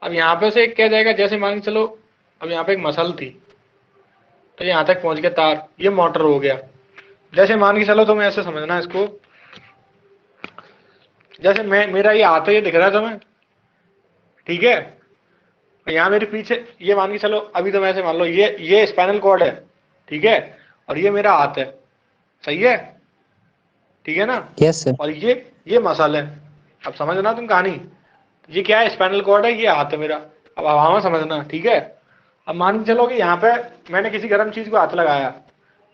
अब यहाँ पे से क्या जाएगा, जैसे मान के चलो अब यहाँ पे एक मसल थी, तो यहाँ तक पहुंच गया तार, ये मोटर हो गया। जैसे मान के चलो तुम्हें ऐसे समझना इसको, जैसे मेरा ये हाथ है, ये दिख रहा है तुम्हें, ठीक है। यहाँ मेरे पीछे ये मान के चलो, अभी तुम ऐसे मान लो ये स्पाइनल कॉर्ड है, ठीक है, और ये मेरा हाथ है, सही है, ठीक है ना। Yes sir. और ये मसल है। अब समझना तुम कहानी, ये क्या है, स्पाइनल कॉर्ड है, ये हाथ है मेरा। अब हवा में समझना, ठीक है। अब मान के चलो कि यहाँ पे मैंने किसी गर्म चीज को हाथ लगाया,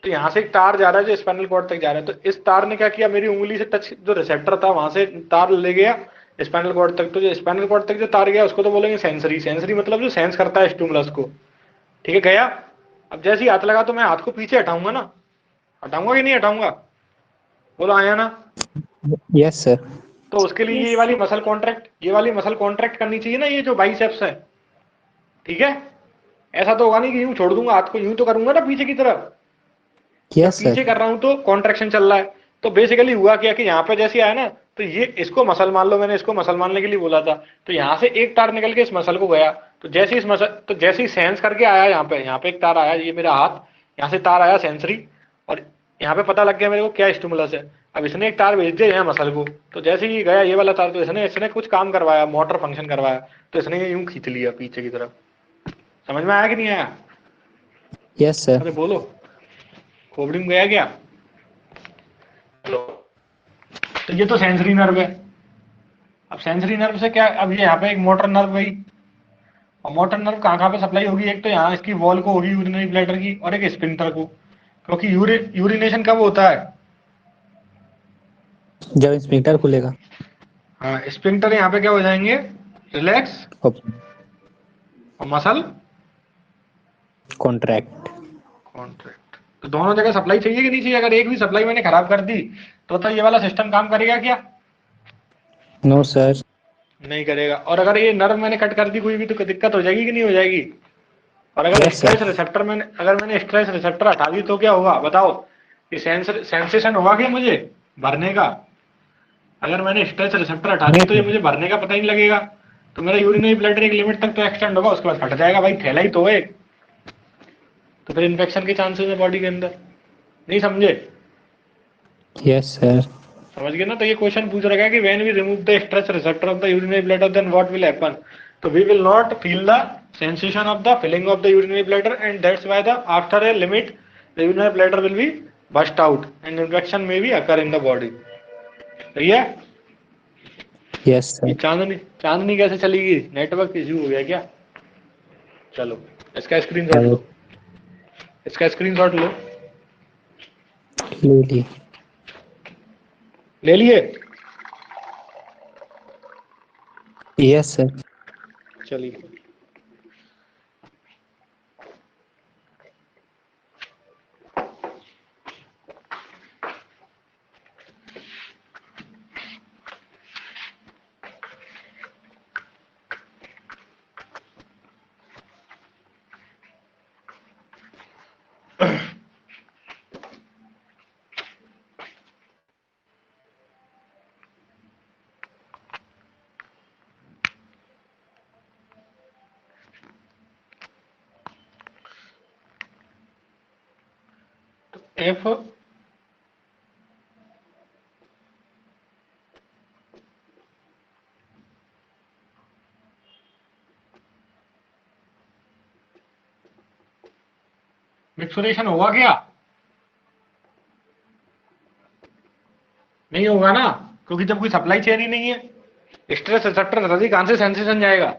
तो यहाँ से एक तार जा रहा है जो स्पाइनल कॉर्ड तक जा रहा है, तो इस तार ने क्या किया, मेरी उंगली से टच, जो रिसेप्टर था वहां से तार ले गया स्पाइनल कॉर्ड तक। तो जो स्पाइनल कॉर्ड तक जो तार गया उसको तो बोलेंगे सेंसरी। सेंसरी मतलब जो सेंस करता है स्टिमुलस को, ठीक है, गया। अब जैसे ही हाथ लगा तो मैं हाथ को पीछे हटाऊंगा ना, हटाऊंगा कि नहीं हटाऊंगा, बोलो आया ना। Yes sir. तो उसके लिए ये वाली मसल कॉन्ट्रैक्ट करनी चाहिए ना, ये जो बाइसेप्स है, ठीक है। ऐसा तो होगा नहीं कि यूं छोड़ दूंगा हाथ को, यूं तो करूंगा ना पीछे की तरफ। यस पीछे सर। कर रहा हूं तो कॉन्ट्रैक्शन चल रहा है। तो बेसिकली हुआ क्या कि यहाँ पे जैसे आया ना, तो ये इसको मसल मान लो, मैंने इसको मसल मानने के लिए बोला था, तो यहाँ से एक तार निकल के इस मसल को गया। तो जैसे ही सेंस करके आया, यहाँ पे एक तार आया, ये मेरा हाथ, यहाँ से तार आया सेंसरी, और यहाँ पे पता लग गया मेरे को क्या स्टिमुलस है। अब इसने एक तार भेज दिया यहाँ मसल को, तो जैसे ही गया ये वाला तार, तो इसने इसने कुछ काम करवाया, मोटर फंक्शन करवाया, तो इसने ये यूं खींच लिया पीछे की तरफ। समझ में आया कि नहीं आया? Yes sir. अरे बोलो, खोपड़ी में गया क्या? तो ये तो सेंसरी नर्व है। अब सेंसरी नर्व से क्या, अब ये यहाँ पे एक मोटर नर्व गई, और मोटर नर्व कहाँ कहाँ पे सप्लाई होगी? एक तो यहाँ इसकी वॉल को होगी यूरिनरी ब्लैडर की, और एक स्पिंटर को, क्योंकि यूरिनेशन कब होता है? जब स्पिंक्टर खुलेगा। हाँ, स्पिंटर यहाँ पे क्या हो जाएंगे? रिलैक्स, और मसल कॉन्ट्रैक्ट। कॉन्ट्रैक्ट। तो दोनों जगह सप्लाई चाहिए कि नहीं चाहिए? अगर एक भी सप्लाई मैंने खराब कर दी तो ये वाला सिस्टम काम करेगा क्या? No sir. नहीं करेगा। और अगर ये नर्व मैंने कट कर दी कोई भी, तो दिक्कत हो जाएगी कि नहीं हो जाएगी? और अगर Yes, स्ट्रेस sir. रिसेप्टर मैंने स्ट्रेस रिसेप्टर हटा दी तो क्या होगा बताओ? ये सेंसेशन होगा क्या मुझे भरने का? अगर मैंने स्ट्रेस रिसेप्टर हटा दी तो ये मुझे भरने का पता ही नहीं लगेगा। तो मेरा यूरिनरी ब्लैडर एक लिमिट तक तो एक्सटेंड होगा, उसके बाद हट जाएगा। भाई थैला ही तो है, तो फिर इन्फेक्शन के चांसेस है बॉडी के अंदर। नहीं समझे? Yes sir. समझ गए ना? तो ये क्वेश्चन पूछ रखा है कि when we remove the stress receptor of the urinary bladder then what will happen? तो we will not feel the sensation of the filling of the urinary bladder, and that's why the after a limit the urinary bladder will be bust out and infection may be occur in the body. सही है? यस ये सर। चांदनी कैसे चलेगी? नेटवर्क इश्यू हो गया क्या? चलो इसका स्क्रीनशॉट लो, इसका स्क्रीनशॉट लो। ले ली। ले लिए? Yes sir. चलिए if मिक्सुरेशन होगा क्या? नहीं होगा ना, क्योंकि जब कोई सप्लाई चेन ही नहीं है। स्ट्रेस रिसेप्टर तभी कहां से सेंसेशन जाएगा?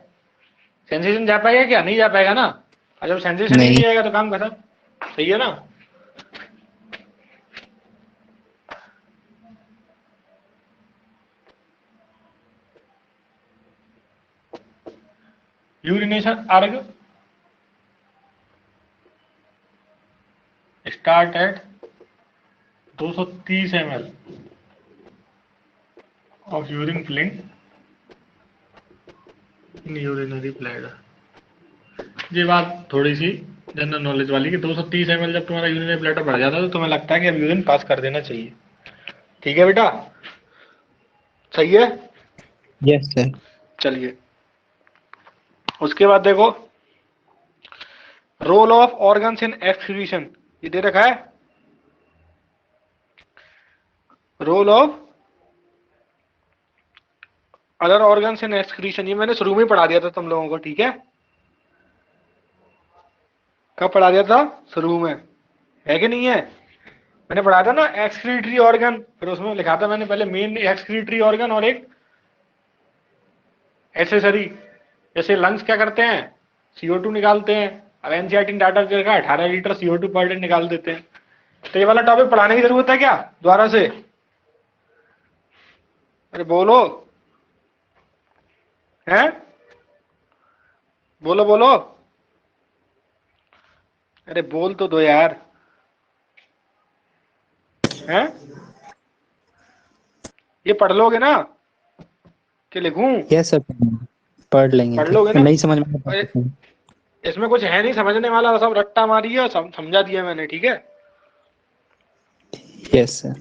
सेंसेशन जा पाएगा क्या? नहीं जा पाएगा ना। और जब सेंसेशन ही नहीं। नहीं जाएगा तो काम खत्म। सही है ना? यूरिनेशन अर्ग start at 230 ml of urine filling in urinary bladder। ये बात थोड़ी सी जनरल नॉलेज वाली कि 230 ml जब तुम्हारा यूरिनरी ब्लैडर भर जाता है तो तुम्हें लगता है कि अब यूरिन पास कर देना चाहिए। ठीक है बेटा? सही है? Yes sir. चलिए उसके बाद देखो, role of organs in excretion, ये दे रखा है। Role of other organs in excretion, ये मैंने शुरू में पढ़ा दिया था तुम लोगों को। ठीक है? कब पढ़ा दिया था? शुरू में, है कि नहीं है? मैंने पढ़ा था ना एक्सक्रीटरी ऑर्गन, फिर उसमें लिखा था मैंने पहले मेन एक्सक्रीटरी ऑर्गन और एक एसेसरी। जैसे लंग्स क्या करते हैं? CO2 निकालते हैं। अब एनसीईआरटी डाटा दे रखा है 18 लीटर CO2 पर डे निकाल देते हैं। तो ये वाला टॉपिक पढ़ाने की जरूरत है क्या दोबारा से? अरे बोलो, हैं? बोलो बोलो, अरे बोल तो दो यार, हैं? ये पढ़ लोगे ना कि लिखूं? Yes sir. पढ़ लेंगे। पढ़ लोगे ना? नहीं समझ में अरे इसमें कुछ है नहीं समझने वाला, सब रट्टा मारी है और समझा दिया मैंने। ठीक है? Yes sir.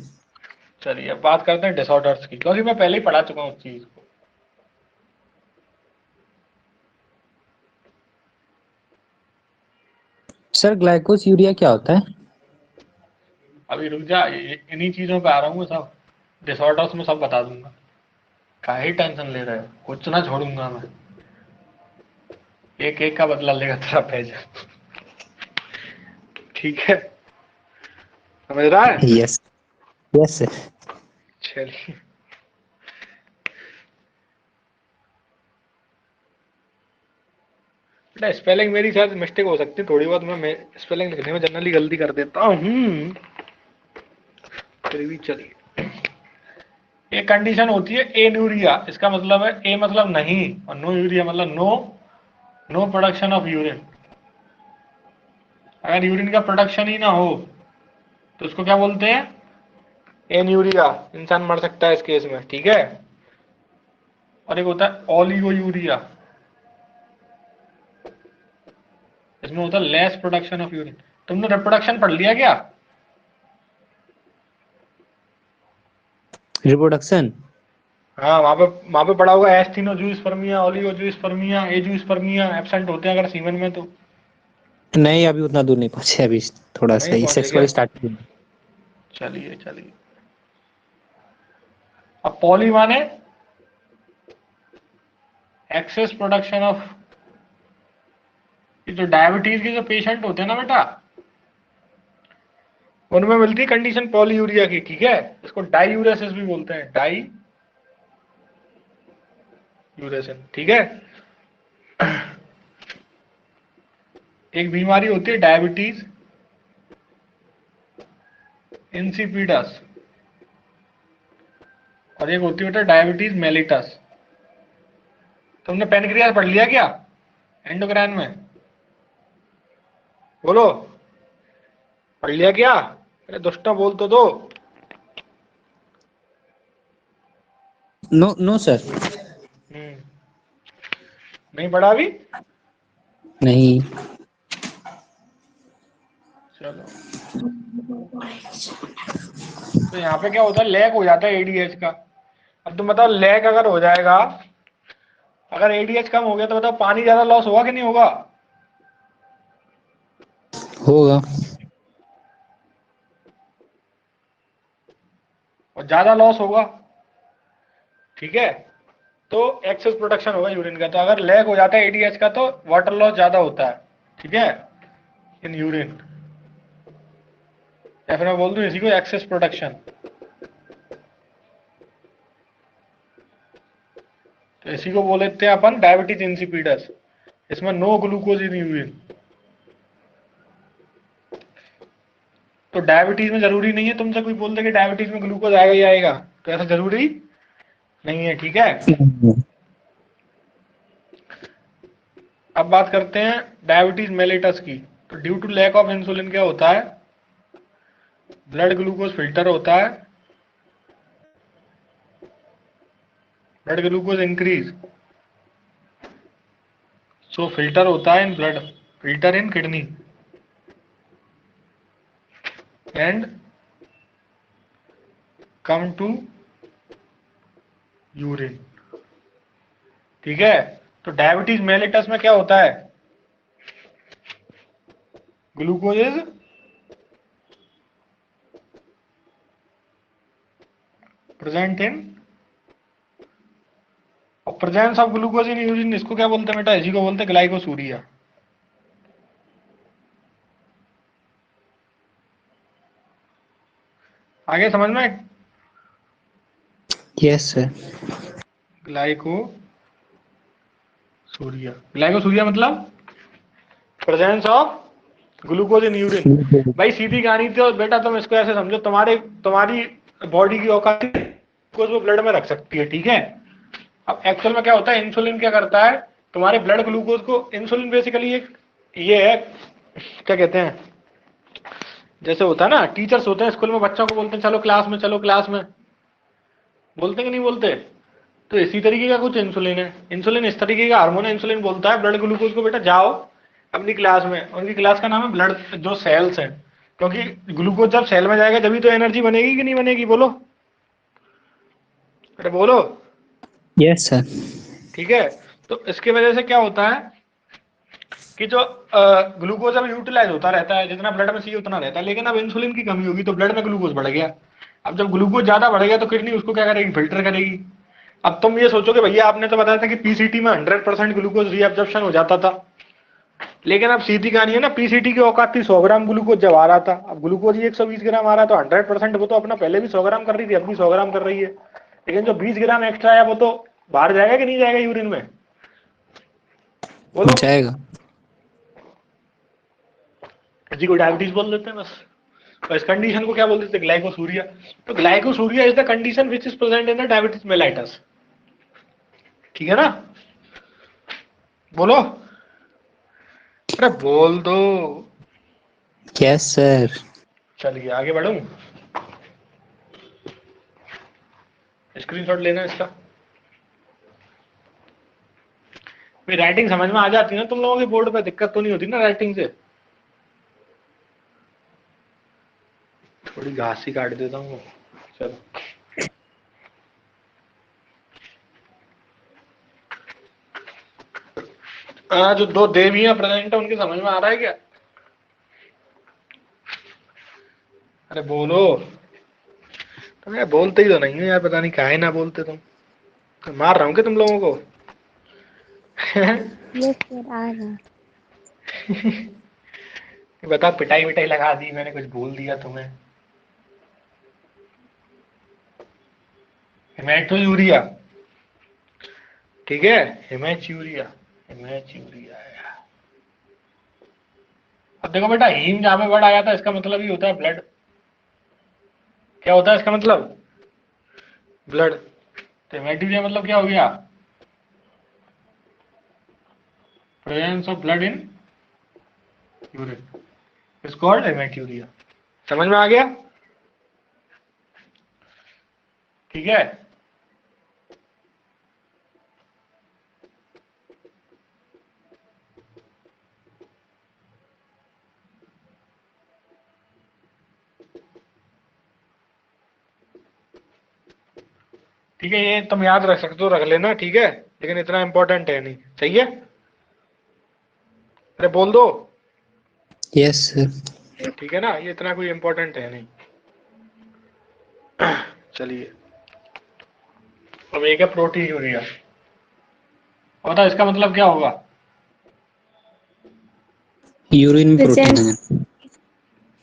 चलिए अब बात करते हैं डिसऑर्डर्स की, क्योंकि मैं पहले ही पढ़ा चुका हूँ उस चीज को। सर ग्लाइकोस यूरिया क्या होता है? अभी रुक जा, इन्हीं चीजों पे आ रहा हूँ सब। डिसऑर्डर्स में सब बता दूंगा, काहे टेंशन ले रहे हो, कुछ ना छोड़ूंगा मैं, एक एक का बदला लेगा तेरा भेजा। ठीक है, समझ रहा है? Yes. Yes, sir. चलिए, बेटा स्पेलिंग मेरी शायद मिस्टेक हो सकती है थोड़ी बहुत, मैं स्पेलिंग लिखने में जनरली गलती कर देता हूँ, फिर भी चलिए। एक कंडीशन होती है एन्यूरिया, इसका मतलब है ए मतलब नहीं और नो यूरिया मतलब नो प्रोडक्शन ऑफ यूरिन। अगर यूरिन का प्रोडक्शन ही ना हो तो उसको क्या बोलते हैं? एन्यूरिया, इंसान मर सकता है इस केस में, ठीक है। और एक होता है ओलिगो यूरिया, इसमें होता है लेस प्रोडक्शन ऑफ यूरिन। तुमने रिप्रोडक्शन पढ़ लिया क्या? Reproduction. हाँ, वहां पे पढ़ा होगा एस्थीनोजूस्पर्मिया, ओलिगोजूस्पर्मिया, एजूस्पर्मिया एब्सेंट होते हैं अगर सीमेन में तो। नहीं, अभी उतना दूर नहीं पहुंचे, अभी थोड़ा सा नहीं ही पहुंचे क्या? सेक्सुअल स्टार्ट किया। चलिए चलिए, अब पॉली माने एक्सेस प्रोडक्शन ऑफ, जो डायबिटीज के जो पेशेंट होते हैं ना बेटा, उनमें मिलती है कंडीशन पॉलीयूरिया की, ठीक है। इसको डाईयूरेसिस भी बोलते हैं, डाई यूरेसिन, ठीक है। एक बीमारी होती है डायबिटीज इंसिपिडस और एक होती है डायबिटीज मेलिटस। तुमने पेनक्रियास पढ़ लिया क्या एंडोक्राइन में? बोलो, पढ़ लिया क्या? अरे दोस्तों बोल तो दो। No no sir. नहीं पढ़ा अभी? नहीं। चलो, तो यहाँ पे क्या होता है, लैग हो जाता है एडीएच का। अब तुम बताओ, लैग अगर हो जाएगा, अगर एडीएच कम हो गया तो बताओ पानी ज्यादा लॉस होगा कि नहीं होगा? होगा। और ज्यादा लॉस होगा, ठीक है, तो एक्सेस प्रोडक्शन होगा यूरिन का। तो अगर लैग हो जाता है एडीएच का तो वाटर लॉस ज्यादा होता है, ठीक है, इन यूरिन, या फिर मैं बोल दूं इसी को एक्सेस प्रोडक्शन। तो इसी को बोल देते हैं अपन डायबिटीज इंसिपिडस, इसमें नो ग्लूकोज इन यूरिन। तो डायबिटीज में जरूरी नहीं है तुमसे कोई बोल दे कि डायबिटीज में ग्लूकोज आएगा ही आएगा, तो ऐसा जरूरी नहीं है, ठीक है। अब बात करते हैं डायबिटीज मेलिटस की। तो due to lack of insulin क्या होता है, ब्लड ग्लूकोज फिल्टर होता है, blood glucose increase, so filter होता है in blood, filter in kidney and come to urine, ठीक है। तो डायबिटीज मेलिटस में क्या होता है, ग्लूकोज इज प्रेजेंट इन, और presence of glucose in urine इसको क्या बोलते हैं बेटा? इसी को बोलते हैं ग्लाइकोसूरिया। आगे समझ में? Yes sir. ग्लाइकोसूरिया, ग्लाइकोसूरिया मतलब presence of glucose in urine. भाई सीधी कहानी तो बेटा तुम इसको ऐसे समझो, तुम्हारी बॉडी की औकात ग्लूकोज वो ब्लड में रख सकती है, ठीक है। अब एक्चुअल में क्या होता है, इंसुलिन क्या करता है, तुम्हारे ब्लड ग्लूकोज को, इंसुलिन बेसिकली एक ये है, क्या कहते हैं, जैसे होता है ना, टीचर्स होते हैं स्कूल में, बच्चों को बोलते हैं चलो क्लास में, चलो क्लास में, बोलते कि नहीं बोलते? तो इसी तरीके का कुछ इंसुलिन है। इंसुलिन इस तरीके का हार्मोन है, इंसुलिन बोलता है ब्लड ग्लूकोज को बेटा जाओ अपनी क्लास में। उनकी क्लास का नाम है ब्लड जो सेल्स है, क्योंकि ग्लूकोज जब सेल में जाएगा जब तो एनर्जी बनेगी कि नहीं बनेगी? बोलो, अरे बोलो। Yes sir. ठीक है, तो इसकी वजह से क्या होता है कि जो ग्लूकोज अब यूटिलाइज होता रहता है, जितना ब्लड में चाहिए उतना रहता है, लेकिन अब इंसुलिन की कमी होगी तो ब्लड में ग्लूकोज बढ़ गया, अब जब ग्लूकोज ज्यादा बढ़ेगा तो किडनी उसको क्या करेगी, फिल्टर करेगी। अब तुम ये सोचोगे भैया आपने तो बताया था कि पीसीटी में 100% ग्लूकोज रीअब्जॉर्प्शन हो जाता था, लेकिन अब सीधी कहानी है ना, पीसीटी की औकात थी 100 ग्राम ग्लूकोज जब आ रहा था, अब ग्लूकोज ही 120 ग्राम आ रहा है, तो 100% वो तो अपना पहले भी 100 ग्राम कर रही थी, अब भी 100 ग्राम कर रही है, लेकिन जो 20 ग्राम एक्स्ट्रा है वो तो बाहर जाएगा कि नहीं जाएगा यूरिन में, बोलो। जाएगा। किसी को डायबिटीज बोल देते हैं बस। तो इस कंडीशन को क्या बोल देते हैं, ग्लाइकोसूरिया। तो glycosuria is the condition which is present in the diabetes mellitus, ठीक है ना, बोलो, अरे बोल दो। Yes sir. चलिए आगे बढ़ूं, स्क्रीनशॉट लेना इसका। राइटिंग समझ में आ जाती है ना तुम लोगों के, बोर्ड पे दिक्कत तो नहीं होती ना राइटिंग से। थोड़ी घास ही काट देता हूँ, चलो। जो दो देवियां प्रेजेंट है उनकी समझ में आ रहा है क्या, अरे बोलो, तुम यार बोलते ही तो नहीं हो यार, पता नहीं काहे ना बोलते तुम, तो मार रहा हूँ क्या तुम लोगों को। यस सर आ रहा। बता, पिटाई विटाई लगा दी मैंने, कुछ बोल दिया तुम्हें। हिमेटोयूरिया, ठीक है, हिमेचूरिया, हिमेचूरिया है। अब देखो बेटा, हीम जहां पे वर्ड आया था इसका मतलब ही होता है ब्लड। क्या होता है इसका मतलब, ब्लड। तो हिमेटूरिया मतलब क्या हो गया, presence of blood in urine is called haematuria. समझ में आ गया, ठीक है। ठीक है, ये तुम याद रख सकते हो, रख लेना, ठीक है, लेकिन इतना इंपॉर्टेंट है नहीं, सही है, अरे बोल दो। Yes sir. ठीक है ना, ये इतना कोई इंपॉर्टेंट है नहीं। चलिए, अब एक है प्रोटीयूरिया, बता इसका मतलब क्या होगा, यूरिन में प्रोटीन है।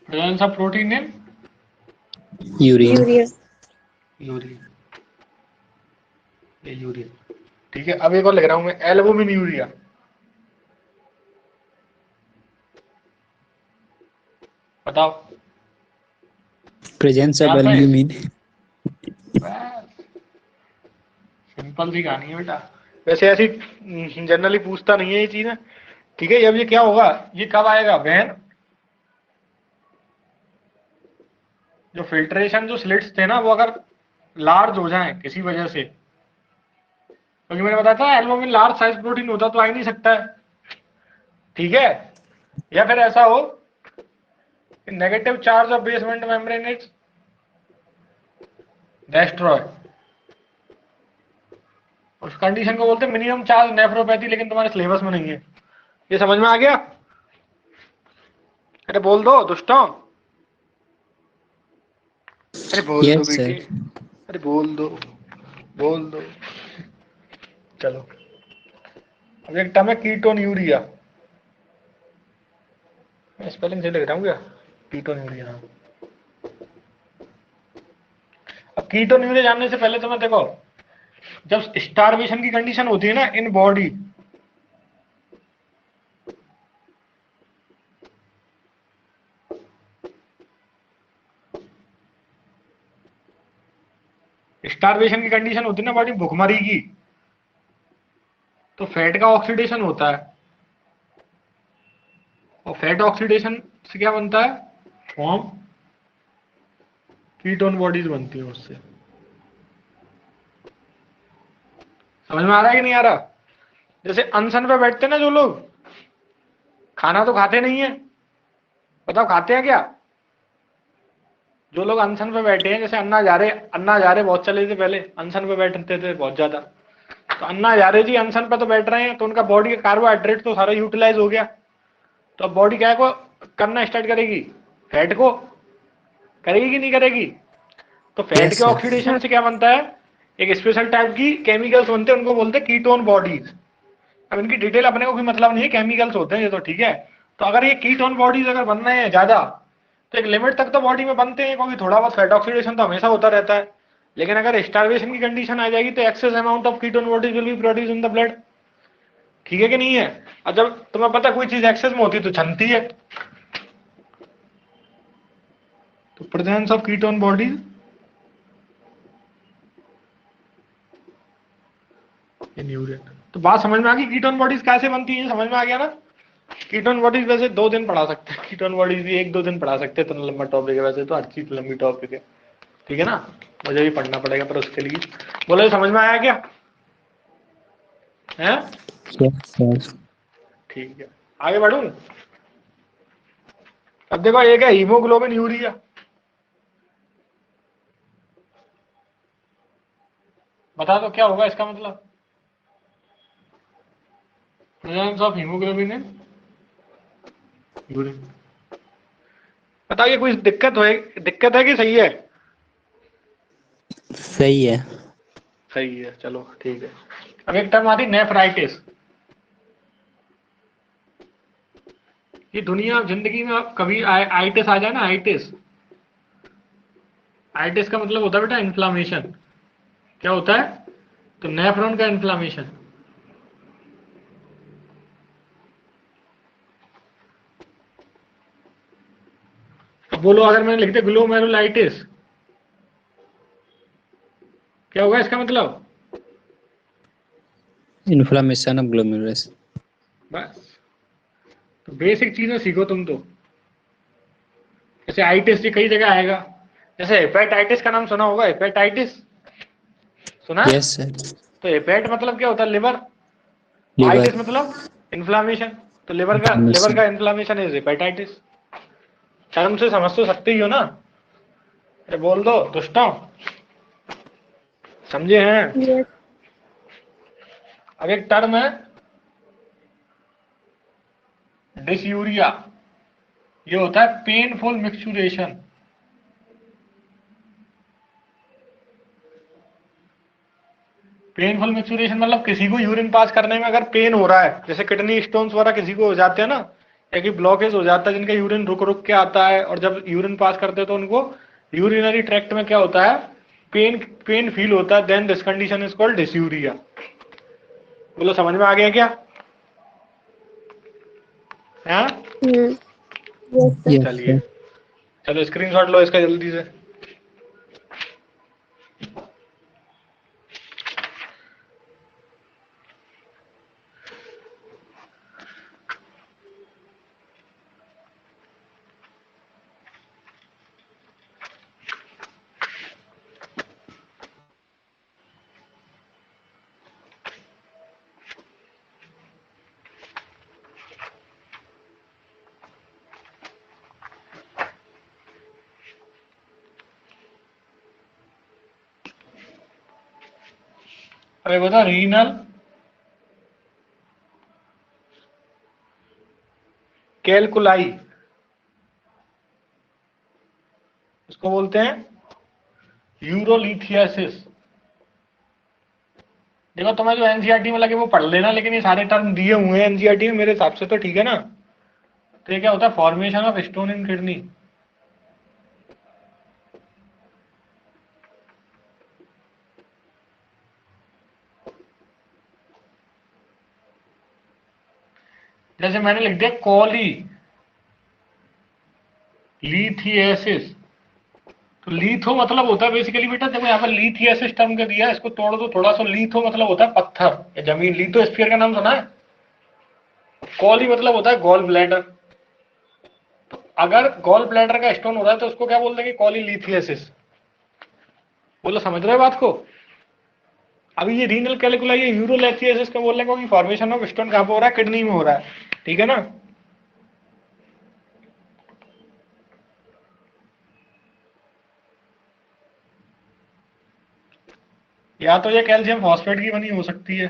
Presence of protein in urine. Urea. Urine, ये यूरिन, ठीक है। अब एक और लिख रहा हूं मैं, एल्बुमिन यूरिया, बताओ। प्रेजेंस ऑफ याद है, एल्ब्यूमिन। सिंपल सी कहानी है बेटा, वैसे ऐसी जनरली पूछता नहीं है ये चीज, ठीक है। अब ये क्या होगा, ये कब आएगा, वैन जो फिल्ट्रेशन जो स्लिट्स थे ना वो अगर लार्ज हो जाएं किसी वजह से, क्योंकि मैंने बताया था एल्बुमिन लार्ज साइज प्रोटीन होता तो आ ही नहीं सकता है, ठीक है। या फिर ऐसा हो negative charge of basement membrane is destroy, उस कंडीशन को बोलते हैं मिनिमम चार्ज नेफ्रोपैथी, लेकिन तुम्हारे सिलेबस में नहीं है। ये समझ में आ गया, अरे बोल दो दुष्टों, अरे बोल दो यस बेटे, सर। अरे बोल दो, बोल दो। चलो, अब एक टर्म है कीटोन यूरिया, मैं स्पेलिंग से लिख रहा हूँ क्या, कीटोन यूरिया, हाँ। अब कीटोन यूरिया जानने से पहले तुम्हें देखो, जब स्टारवेशन की कंडीशन होती है ना इन बॉडी, स्टारवेशन की कंडीशन होती है ना बॉडी भूखमरी की, तो फैट का ऑक्सीडेशन होता है, और फैट ऑक्सीडेशन से क्या बनता है, फॉर्म कीटोन बॉडीज बनती है उससे। समझ में आ रहा है कि नहीं आ रहा, जैसे अनशन पे बैठते हैं ना जो लोग, खाना तो खाते नहीं है, बताओ खाते हैं क्या, जो लोग अनशन पे बैठे हैं, जैसे अन्ना हजारे बहुत चले थे पहले, अनशन पे बैठते थे बहुत ज्यादा, तो अन्ना हजारे जी अनशन पे तो बैठ रहे हैं, तो उनका बॉडी का कार्बोहाइड्रेट तो सारा यूटिलाइज हो गया, तो अब बॉडी क्या को करना स्टार्ट करेगी, फैट को करेगी कि नहीं करेगी। तो फैट Yes, के sir. ऑक्सीडेशन से क्या बनता है, एक स्पेशल टाइप की केमिकल्स बनते हैं, उनको बोलते हैं कीटोन बॉडीज। अब इनकी डिटेल अपने को भी मतलब नहीं है, केमिकल्स होते हैं ये तो ठीक है। तो अगर ये कीटोन बॉडीज अगर बन रहे हैं ज्यादा, तो एक लिमिट तक तो बॉडी में बनते हैं, क्योंकि थोड़ा बहुत फैट ऑक्सीडेशन तो हमेशा होता रहता है। लेकिन अगर स्टार्वेशन की कंडीशन आ जाएगी तो excess amount of ketone bodies will be produce in the blood. ठीक है कि नहीं है? और जब तुम्हें पता कोई चीज एक्सेस में होती है तो छनती है। तो presence of ketone bodies in urine. तो बात समझ में आ गई कीटोन बॉडीज कैसे बनती है, समझ में आ गया ना? कीटोन बॉडीज वैसे 2 दिन पढ़ा सकते हैं, कीटोन बॉडीज भी 1-2 दिन पढ़ा सकते हैं, इतना लंबा टॉपिक है वैसे तो, हर चीज लंबी टॉपिक है। ठीक है ना? मुझे भी पढ़ना पड़ेगा पर उसके लिए। बोले समझ में आया क्या है? Yes, sir. ठीक है, आगे बढ़ूं। अब देखो एक है हीमोग्लोबिन यूरिया। बता दो क्या होगा इसका मतलब, presence of haemoglobin in urine. बताइए कोई दिक्कत है कि सही है? सही है. सही है, चलो ठीक है। अब एक टर्म आती नेफ्राइटिस। ये दुनिया जिंदगी में अब कभी आइटिस आ जाए ना, आइटिस, आइटिस का मतलब होता है बेटा इन्फ्लामेशन। क्या होता है? तो नेफ्रॉन का इन्फ्लामेशन। अब बोलो अगर मैंने लिख दिया ग्लोमेरुलाइटिस, क्या होगा इसका मतलब? Inflammation of glomerulus. बस, तो बेसिक चीजें सीखो तुम तो। जैसे आइटिस जी कई जगह आएगा, जैसे हेपेटाइटिस का नाम सुना होगा, हेपेटाइटिस सुना है? Yes, sir. तो हेपेट मतलब क्या होता है? लिवर। Liver. आइटिस मतलब इन्फ्लामेशन। तो लिवर Inflammation. का इन्फ्लामेशन इज हेपेटाइटिस। टर्म से समझ तो सकते ही हो ना? अरे बोल दो दुष्टों, समझे हैं? यस। अब एक टर्म है डिसयूरिया। ये होता है पेनफुल मिक्सचुरेशन। पेनफुल मिक्सचुरेशन मतलब किसी को यूरिन पास करने में अगर पेन हो रहा है, जैसे किडनी स्टोन्स वगैरह किसी को हो जाते हैं ना, या कि ब्लॉकेज हो जाता है जिनका यूरिन रुक रुक के आता है, और जब यूरिन पास करते हैं तो उनको यूरिनरी ट्रैक्ट में क्या होता है, पेन पेन फील होता है, then this condition is called dysuria. बोलो समझ में आ गया क्या? हाँ यस सर। Yes, चलिए, sir. चलो स्क्रीनशॉट लो इसका जल्दी से। अरे बता, रीनल कैलकुलाई, इसको बोलते हैं यूरोलिथियासिस। देखो तुम्हें जो एनसीईआरटी में लगे वो पढ़ लेना, लेकिन ये सारे टर्म दिए हुए हैं एनसीईआरटी में मेरे हिसाब से, तो ठीक है ना? तो ये क्या होता है? Formation of stone in kidney. जैसे मैंने लिख दिया कॉली लिथियासिस। तो लीथो मतलब होता है बेसिकली बेटा, देखो यहाँ पर लिथियासिस टर्म का दिया है, इसको तोड़ दो थोड़ा सा। लीथो मतलब होता है पत्थर या जमीन। लिथोस्फीयर का नाम सुना है? कॉली मतलब होता है गॉल ब्लैडर। अगर गॉल ब्लैडर का स्टोन हो रहा है तो उसको क्या बोल देंगे? कॉली लिथियासिस। बोलो समझ रहे हो बात को? अभी ये रीनल कैलिकुलाई ये यूरोलिथियासिस का बोल रहे हैं, क्योंकि फॉर्मेशन ऑफ स्टोन कहाँ पे हो रहा है? किडनी में हो रहा है। ठीक है ना? या तो ये कैल्शियम फॉस्फेट की बनी हो सकती है।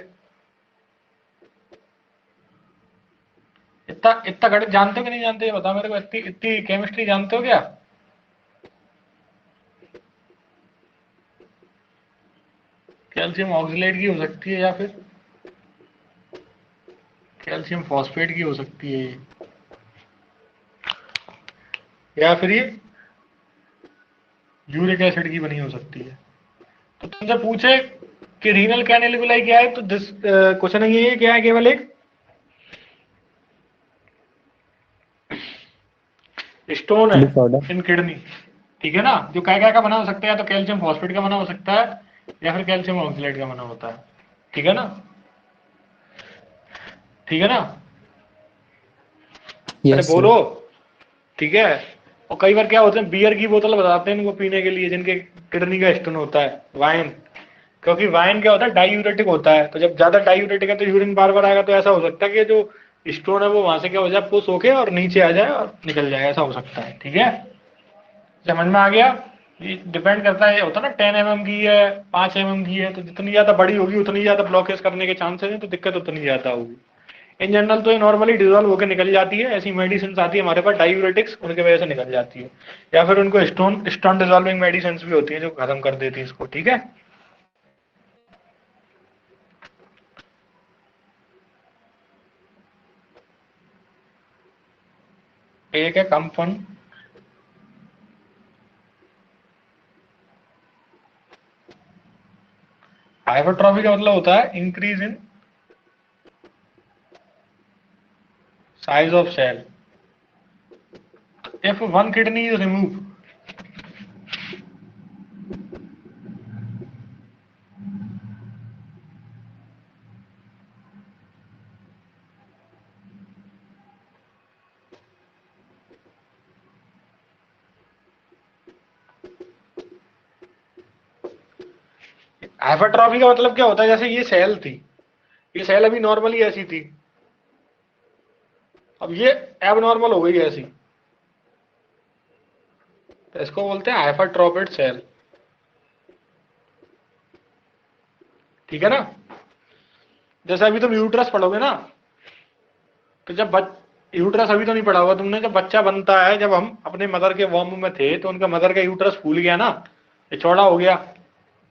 इतना इतना गणित जानते हो कि नहीं जानते, ये बताओ मेरे को। इतनी इतनी केमिस्ट्री जानते हो क्या? कैल्शियम ऑक्सलेट की हो सकती है या फिर कैल्शियम फॉस्फेट की हो सकती है ये, या फिर ये यूरिक एसिड की बनी हो सकती है। तो तुमसे पूछे कि रीनल कैनालिकुलाई क्या है, तो दिस क्वेश्चन ये है क्या है, केवल एक स्टोन है डिसऑर्डर। इन किडनी, ठीक है ना, जो क्या क्या का बना हो सकता है, या तो कैल्शियम फॉस्फेट का बना हो सकता है या फिर कैल्शियम ऑक्सलेट का बना होता है, ठीक है ना, ठीक है ना, अरे यस बोलो, सर। ठीक है। और कई बार क्या होते हैं, बियर की बोतल बताते हैं इनको पीने के लिए जिनके किडनी का स्टोन होता है, वाइन, क्योंकि वाइन क्या होता है, डाईयूरेटिक होता है, तो जब ज्यादा डाईयूरेटिक है तो यूरिन बार बार आएगा, तो ऐसा हो सकता है कि जो स्टोन है वो वहां से क्या हो जाए, पुश होके और नीचे आ जाए और निकल जाए, ऐसा हो सकता है, ठीक है, समझ में आ गया। ये डिपेंड करता है, ये होता है ना 10 mm की है, 5 mm की है, तो जितनी ज्यादा बड़ी होगी उतनी ज्यादा ब्लॉकेज करने के चांसेस हैं, तो दिक्कत उतनी ज्यादा होगी। इन जनरल तो ये नॉर्मली डिजोल्व होकर निकल जाती है, ऐसी मेडिसिन आती है हमारे पास डायूरेटिक्स, उनके वजह से निकल जाती है, या फिर उनको स्टोन डिजोल्विंग मेडिसिन भी होती है जो खत्म कर देती है इसको, ठीक है। एक है कंपन, हाइपरट्रॉफी का मतलब होता है increase in size of cell, if one kidney is remove, hypertrophy का मतलब क्या होता है, जैसे ये सेल थी, ये सेल अभी नॉर्मली ऐसी थी, अब ये एबनॉर्मल हो गई ऐसी, तो इसको बोलते हैं हाइपरट्रॉफिड सेल, ठीक है ना। जैसे अभी तुम यूट्रस पढ़ोगे ना, तो जब यूट्रस अभी तो नहीं पढ़ा होगा तुमने, जब बच्चा बनता है, जब हम अपने मदर के वॉम्ब में थे तो उनका मदर का यूट्रस फूल गया ना, ये चौड़ा हो गया,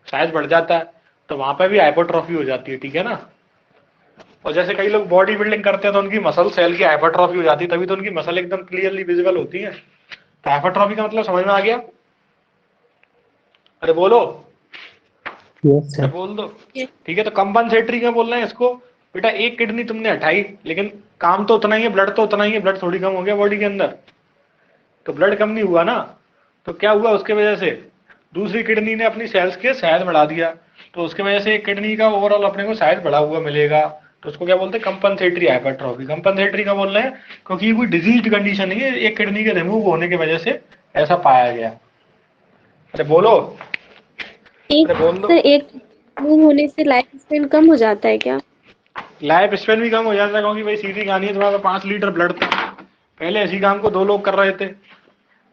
साइज बढ़ जाता है, तो वहां पे भी हाइपरट्रॉफी हो जाती है, ठीक है ना। और जैसे कई लोग बॉडी बिल्डिंग करते हैं तो उनकी मसल सेल की हाइपरट्रॉफी हो जाती है, तभी तो उनकी मसल एकदम क्लियरली विजिबल होती है। तो हाइपरट्रॉफी का मतलब समझ में आ गया, अरे बोलो, यस अरे सर। बोल दो, ठीक है। तो कंपनसेटरी क्या बोल रहे हैं इसको, बेटा एक किडनी तुमने हटाई, लेकिन काम तो उतना ही है, ब्लड तो उतना ही है, ब्लड थोड़ी कम हो गया बॉडी के अंदर, तो ब्लड कम नहीं हुआ ना, तो क्या हुआ उसके वजह से दूसरी किडनी ने अपनी सेल्स के साइज बढ़ा दिया, तो उसके वजह से एक किडनी का ओवरऑल अपने को साइज बढ़ा हुआ मिलेगा, तो उसको क्या बोलते हैं, कंपनसेटरी हाइपरट्रॉफी। कंपनसेटरी का बोल रहे हैं क्योंकि ये कोई डिजीज कंडीशन नहीं है, एक किडनी के रिमूव होने की वजह से ऐसा पाया गया। अरे बोलो, एक अरे बोल दो। सर एक मूव होने से लाइफ स्पेन कम हो जाता है क्या? लाइफ स्पेन भी कम हो जाता है, क्योंकि भाई सीधी कहानी है, तुम्हारा 5 लीटर ब्लड था, पहले इसी काम को 2 लोग कर रहे थे,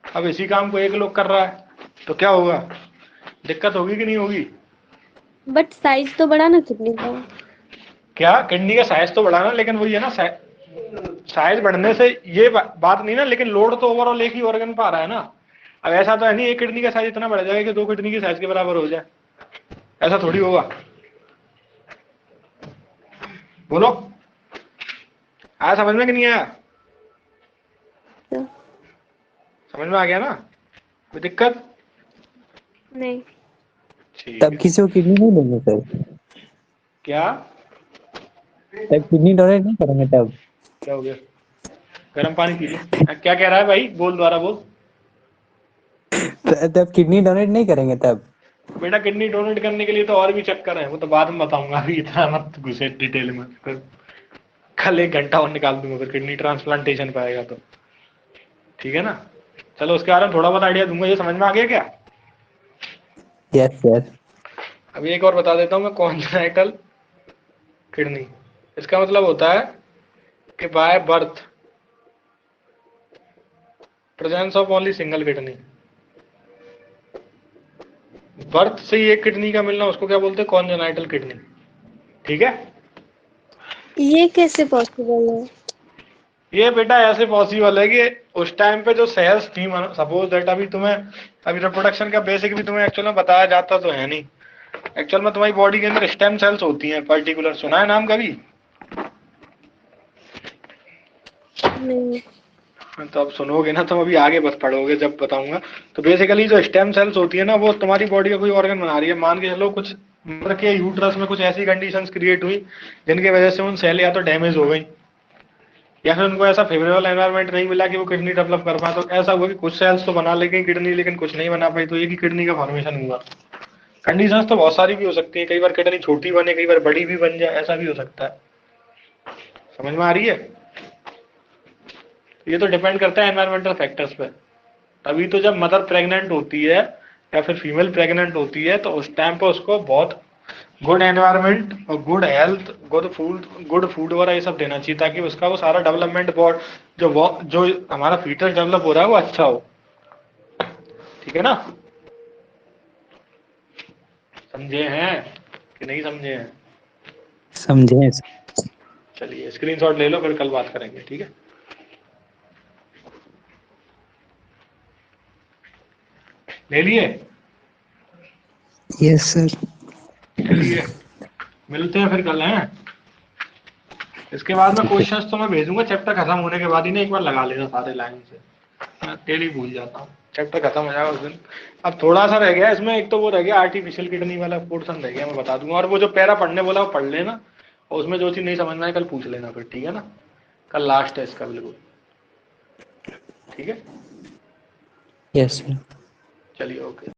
अब इसी काम को 1 लोग कर रहा है, तो क्या होगा, दिक्कत होगी कि नहीं होगी। बट साइज तो बढ़ा ना किडनी का। क्या किडनी का साइज तो बढ़ाना, लेकिन वही है ना, साइज बढ़ने से ये बात नहीं ना, लेकिन लोड तो ओवरऑल एक ही ऑर्गन पर आ रहा है ना। अब ऐसा तो है नहीं एक किडनी का साइज इतना बढ़ जाएगा कि 2 किडनी के साइज के बराबर हो जाए, ऐसा थोड़ी होगा। बोलो, आया समझ में कि नहीं आया, तो समझ में आ गया ना, कोई दिक्कत। नहीं। ठीक तब है, किसी को किडनी नहीं देंगे सर? क्या तब किडनी डोनेट नहीं करेंगे तब? क्या हो गया, गर्म पानी पी लो। क्या कह रहा है भाई, बोल दोबारा बोल। तब किडनी डोनेट नहीं करेंगे तब? बेटा किडनी डोनेट करने के लिए तो और भी चक्कर है, वो तो बाद में बताऊंगा, अभी इतना मत घुसे डिटेल में, फिर कल 1 घंटा और निकाल दूंगा फिर किडनी ट्रांसप्लांटेशन पे आएगा तो, ठीक है ना। चलो उसके बारे में थोड़ा बहुत आइडिया दूंगा, ये समझ में आ गया क्या। Yes sir. अभी एक और बता देता हूँ मैं, कॉन्जेनाइटल किडनी, इसका मतलब होता है कि by birth presence of only single kidney, birth से ही एक किडनी का मिलना, उसको क्या बोलते हैं, कॉन्जेनाइटल किडनी, ठीक है। ये कैसे पॉसिबल है? ये बेटा ऐसे पॉसिबल है कि उस टाइम पे जो सेल्स थी, सपोज दैट अभी तुम्हें, अभी रिप्रोडक्शन का बेसिक भी तुम्हें एक्चुअल में बताया जाता तो है नहीं, एक्चुअल में तुम्हारी बॉडी के अंदर स्टेम सेल्स होती हैं पर्टिकुलर, सुना है नाम कभी? नहीं। तो अब सुनोगे ना, तुम अभी आगे बस पढ़ोगे जब बताऊंगा। तो बेसिकली जो स्टेम सेल्स होती है ना, वो तुम्हारी बॉडी का कोई ऑर्गन बना रही है। मान के चलो कुछ मदर के यूट्रस में कुछ ऐसी कंडीशंस क्रिएट हुई जिनकी वजह से उन सेल या तो डैमेज हो गई, या फिर उनको ऐसा फेवरेबल एनवायरनमेंट नहीं मिला कि वो किडनी डेवलप कर पाए। तो ऐसा हुआ कि कुछ सेल्स तो बना लेंगे किडनी, लेकिन कुछ नहीं बना पाई, तो एक ही किडनी का फॉर्मेशन हुआ। कंडीशंस तो बहुत सारी भी हो सकती है, कई बार किडनी छोटी बने, कई बार बड़ी भी बन जाए, ऐसा भी हो सकता है। समझ में आ रही है? ये तो डिपेंड करता है एनवायरमेंटल फैक्टर्स पे। तभी तो जब मदर प्रेग्नेंट होती है या फिर फीमेल प्रेग्नेंट होती है, तो उस टाइम पे उसको बहुत गुड एनवायरनमेंट और गुड हेल्थ, गुड फूड वगैरह ये सब देना चाहिए, ताकि उसका वो सारा डेवलपमेंट बहुत जो हमारा फीटस डेवलप हो रहा है वो अच्छा हो। ठीक है ना? समझे हैं कि नहीं समझे हैं? समझे। चलिए स्क्रीनशॉट ले लो, फिर कल बात करेंगे। ठीक है, ले लिए? Yes sir. चलिए मिलते हैं फिर कल हैं। इसके बाद में क्वेश्चंस तो मैं भेजूंगा चैप्टर खत्म होने के बाद ही ना, एक बार लगा लेना सारे लाइन से, मैं डेली भूल जाता हूँ। चैप्टर खत्म हो जाएगा उस दिन। अब थोड़ा सा रह गया इसमें, एक तो वो रह गया आर्टिफिशियल किडनी वाला पोर्शन रह गया, मैं बता दूंगा। और वो जो पैरा पढ़ने बोला वो पढ़ लेना, और उसमें जो चीज नहीं समझना है कल पूछ लेना फिर। ठीक है ना? कल लास्ट है इसका बिल्कुल। ठीक है, यस सर। चलिए ओके।